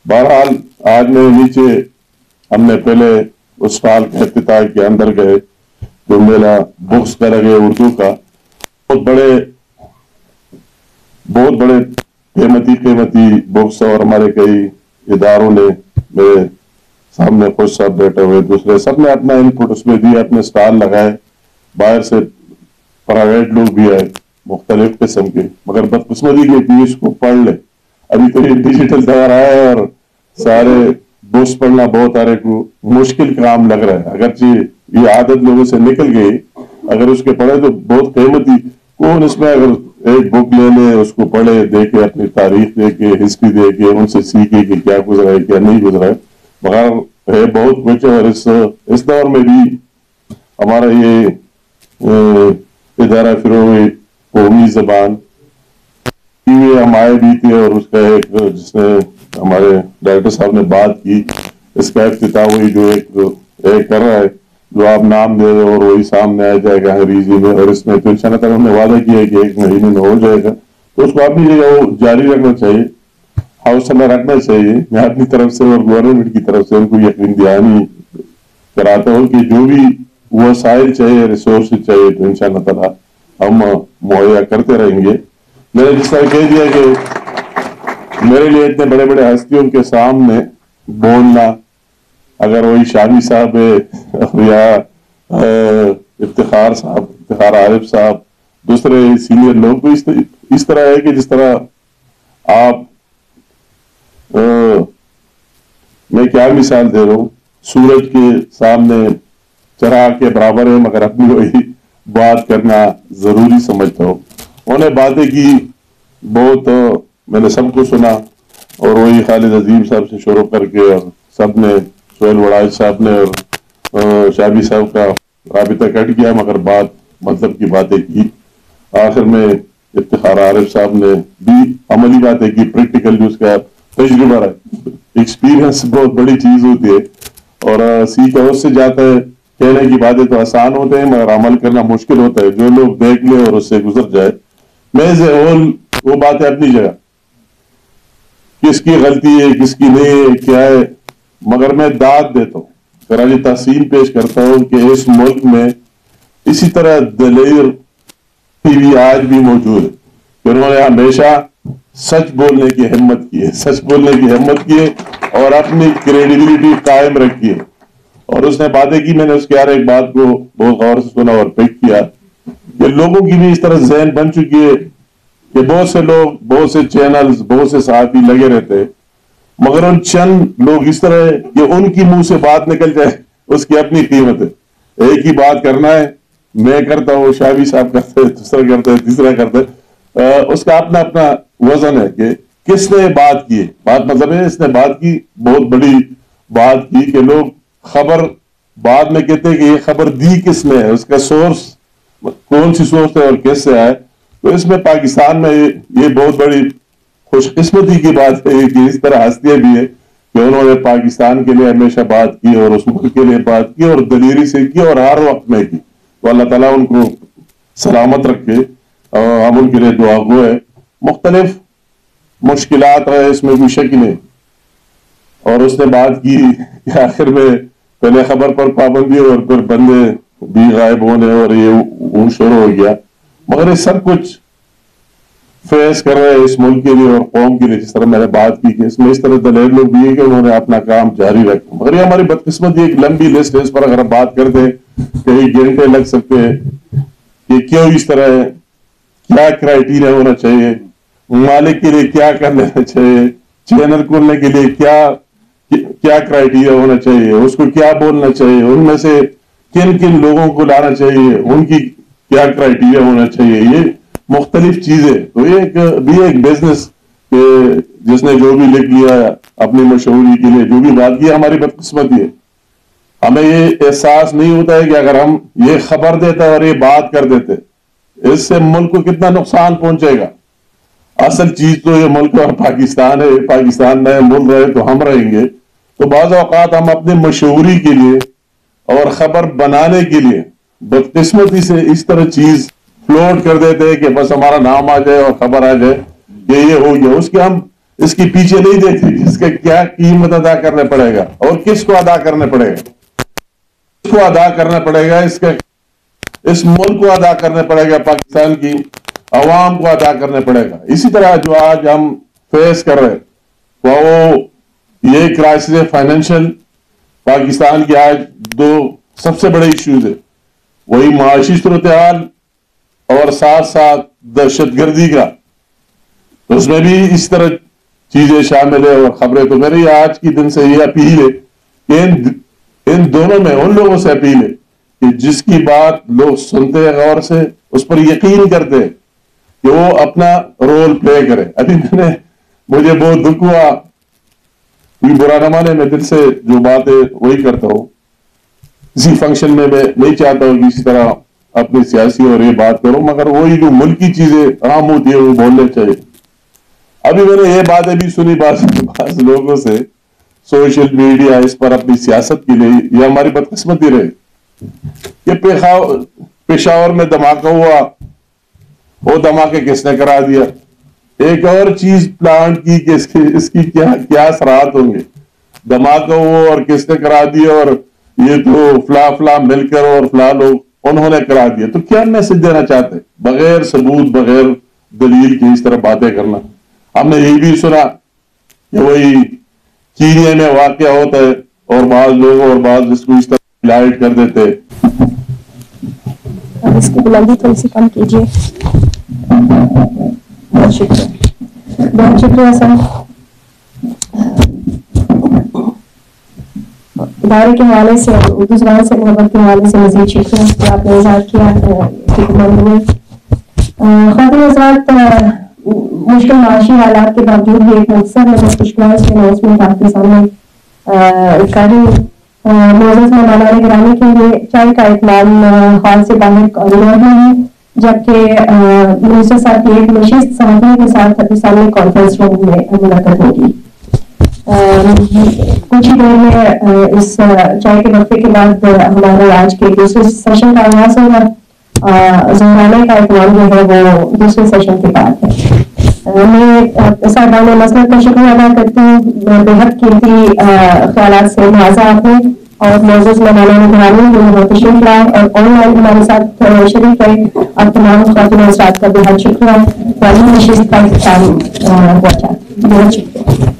बहरहाल आज में नीचे हमने पहले उस स्टॉल के इफ्तिताह के अंदर गए तो मेरा बुक्स का लगे उर्दू का, बहुत बड़े कीमती बुक्स और हमारे कई इदारों ने मेरे सामने खुश साहब बैठे हुए, दूसरे सब ने अपना इनपुट उसमें दिया, अपने स्टॉल लगाए, बाहर से प्राइवेट लोग भी आए मुख्तलिफ किस्म के। मगर बदकिस्मती के पीस को पढ़ ले, अभी तो ये डिजिटल दौर आया है और सारे बुक्स पढ़ना बहुत सारे को मुश्किल काम लग रहा है। अगरचे ये आदत लोगों से निकल गई, अगर उसके पढ़े तो बहुत कीमती, कौन इसमें अगर एक बुक ले ले, उसको पढ़े, देखे, अपनी तारीख देखे, हिस्ट्री देखे, उनसे सीखे कि क्या गुजरा है क्या नहीं गुजरा है। मगर है बहुत कुछ, और इस दौर में भी हमारा ये इदारा फिरोग कौमी जबान हम आए भी थे और उसका एक जिसने हमारे डायरेक्टर साहब ने बात की, इसका इफ्तिताह वही जो एक कर रहा है, जो आप नाम दे रहे हो और वही सामने आ जाएगा अंग्रेजी में, और इसमें तो इंशाअल्लाह हमने वादा किया कि 1 महीने में हो जाएगा। तो उसको अपनी जगह वो जारी रखना चाहिए, हौसला रखना चाहिए। मैं अपनी तरफ से और गवर्नमेंट की तरफ से उनको यकीन दहानी कराता हूँ कि जो भी वसाइल चाहिए, रिसोर्स चाहिए, तो इंशाअल्लाह ताला हम मुहैया करते रहेंगे। मैंने जिस तरह कह दिया कि मेरे लिए इतने बड़े बड़े हस्तियों के सामने बोलना, अगर वही शामी साहब है या इफ्तिखार साहब, इफ्तिखार आरिफ साहब, दूसरे सीनियर लोग, तो इस तरह है कि जिस तरह आप मैं क्या मिसाल दे रहा हूँ, सूरज के सामने चराग के बराबर है, मगर अपनी वही बात करना जरूरी समझता हूँ। उन्हें बातें की बहुत, मैंने सबको सुना, और वही खालिद अजीम साहब से शुरू करके और सब ने, सोहेल वड़ाज साहब ने और शाबी साहब का राबिता कट गया, मगर बात मतलब की बातें की। आखिर में इफ्तिखार आरिफ साहब ने भी अमली बातें की, प्रैक्टिकल जो उसका तजुर्बा रहा, एक्सपीरियंस बहुत बड़ी चीज होती है, और सीखा उससे जाता है। कहने की बातें तो आसान होते हैं, मगर अमल करना मुश्किल होता है। जो लोग देख ले और उससे गुजर जाए, मैं से वो बातें अपनी जगह, किसकी गलती है किसकी नहीं है क्या है, मगर मैं दाद देता हूँ, कराची तहसीन पेश करता हूँ कि इस मुल्क में इसी तरह दलेर टीवी आज भी मौजूद है। उन्होंने हमेशा सच बोलने की हिम्मत की है, सच बोलने की हिम्मत की है और अपनी क्रेडिबिलिटी कायम रखी है। और उसने बातें की, मैंने उसके यार एक बात को बहुत गौर से सुना और पिक किया कि लोगों की भी इस तरह जहन बन चुकी है कि बहुत से लोग, बहुत से चैनल्स, बहुत से साथी लगे रहते हैं, मगर उन चंद लोग इस तरह है कि उनकी मुंह से बात निकल जाए उसकी अपनी कीमत है। एक ही बात करना है, मैं करता हूँ, शाबी साहब करते हैं, दूसरा करते हैं, तीसरा करते हैं, उसका अपना अपना वजन है कि किसने बात की। बात मतलब है इसने बात की, बहुत बड़ी बात की कि लोग खबर बाद में कहते हैं कि ये खबर दी किसने है, उसका सोर्स कौन सी सोर्स है और कैसे आए। तो इसमें पाकिस्तान में ये बहुत बड़ी खुशकिस्मती की बात है कि इस तरह हस्तियां भी है कि उन्होंने पाकिस्तान के लिए हमेशा बात की और उस मुल्क के लिए बात की और दलेरी से की और हर वक्त में की। तो अल्लाह ताला उनको सलामत रखे और हम उनके लिए दुआ गो है। मुख्तलिफ मुश्किलात है, इसमें कोई शक नहीं। और उसने बात की कि आखिर में पहले खबर पर पाबंदी और फिर बंदे भी गायब होने और ये शुरू हो गया, मगर ये सब कुछ फेस कर रहे हैं इस मुल्क के लिए और कौम के लिए। जिस तरह मैंने बात की कि इसमें इस तरह दलेर लोग भी है कि उन्होंने अपना काम जारी रखा, मगर ये हमारी बदकिस्मती एक लंबी लिस्ट है, इस पर अगर हम बात करते कई घंटे लग सकते हैं कि क्यों इस तरह है, क्या क्राइटेरिया होना चाहिए, मालिक के लिए क्या कर लेना चाहिए, चैनल खोलने के लिए क्या क्राइटेरिया होना चाहिए, उसको क्या बोलना चाहिए, उनमें से किन किन लोगों को लाना चाहिए, उनकी क्या क्राइटेरिया होना चाहिए, ये मुख्तलिफ चीजें। तो ये एक बिजनेस जिसने जो भी लिख लिया अपनी मशहूरी के लिए, जो भी बात की, हमारी बदकिस्मती है। हमें ये एहसास नहीं होता है कि अगर हम ये खबर देते और ये बात कर देते, इससे मुल्क को कितना नुकसान पहुंचेगा। असल चीज तो ये मुल्क और पाकिस्तान है, पाकिस्तान में मुल्क रहे तो हम रहेंगे। तो बाज़ औक़ात हम अपनी मशहूरी के लिए और खबर बनाने के लिए बदकिस्मती से इस तरह चीज फ्लोट कर देते हैं कि बस हमारा नाम आ जाए और खबर आ जाए कि ये हो गया। उसके हम इसके पीछे नहीं देखते इसका क्या कीमत अदा करना पड़ेगा और किसको अदा करना पड़ेगा, किसको अदा करना पड़ेगा, इसका इस मुल्क को अदा करना पड़ेगा, पाकिस्तान की अवाम को अदा करना पड़ेगा। इसी तरह जो आज हम फेस कर रहे हैं वो ये क्राइसिस फाइनेंशियल, पाकिस्तान की आज दो सबसे बड़े इश्यूज है, वही माशी सूरत-ए-हाल और साथ साथ दहशतगर्दी का। तो उसमें भी इस तरह चीजें शामिल है और खबरें। तो मेरी आज की दिन से ये अपील है कि इन दोनों में उन लोगों से अपील है कि जिसकी बात लोग सुनते हैं गौर से, उस पर यकीन करते हैं कि वो अपना रोल प्ले करे। अभी मुझे बहुत दुख हुआ, कोई बुरा न माने, मैं दिल से जो बात है वही करता हूँ। किसी फंक्शन में मैं नहीं चाहता हूँ कि इसी तरह अपनी सियासी और ये बात करूं, मगर वही जो मुल्क की चीजें आम होती है वो बोलने चाहिए। अभी मैंने ये बातें भी सुनी बात लोगों से सोशल मीडिया, इस पर अपनी सियासत के लिए, ये हमारी बदकिस्मती रही। ये पेशावर में धमाका हुआ, वो धमाके किसने करा दिया, एक और चीज प्लान की कि इसकी क्या असरात होंगे, धमाका हुआ और किसने करा दिया और ये तो फला मिलकर और फला लोग उन्होंने करा दिया। तो क्या मैसेज देना चाहते, बगैर सबूत बगैर दलील की इस तरह बातें करना। हमने यही भी सुना कि वही कीनिया में वाकया होता है और बाज लोग और बाज इसको इस तरह लाइट कर देते। अब इसकी बुलंदी थोड़ी सी कम कीजिए। बहुत शुक्रिया, बहुत शुक्रिया सर। इदारे के हवाले से, उर्दू ज़बान से मोहब्बत के हवाले से मज़ीद शुक्रिया कि आपने इज़हार किया इसकी बुलंदी में। ख़ातिन हज़रात, मुश्किल माशी हालात के बावजूद भी एक मकसद में कुछ क्लास के अनाउंसमेंट आपके सामने करी। मोअज़्ज़ज़ मेहमानान गिरामी के लिए चाय का इत्मीनान हॉल से बाहर कॉरिडोर में है, जबकि मिनिस्टर साहब की एक नशिस्त सहाफ़ियों के साथ अपने सामने कॉन्फ्रेंस रूम में मुलाकात होगी। कुछ ही देर में इस चाय के वक्फे के बाद हमारे आज के दूसरे सेशन का आगाज होगा। ज़हराने का इत्मीनान जो है वो दूसरे सेशन के बाद है। मैं साहबान मसलक का शुक्रिया अदा करती हूँ, बेहद कीमती ख्यालात से नवाजा आपने اور معزز مہمانان گرامی جو یہاں تشریف لائے اور آن لائن ہمارے ساتھ شریک ہے، اور تمام خواتین حضرات کا بہت شکریہ. تعلیم نشست کا اختتام ہوا. بہت شکریہ.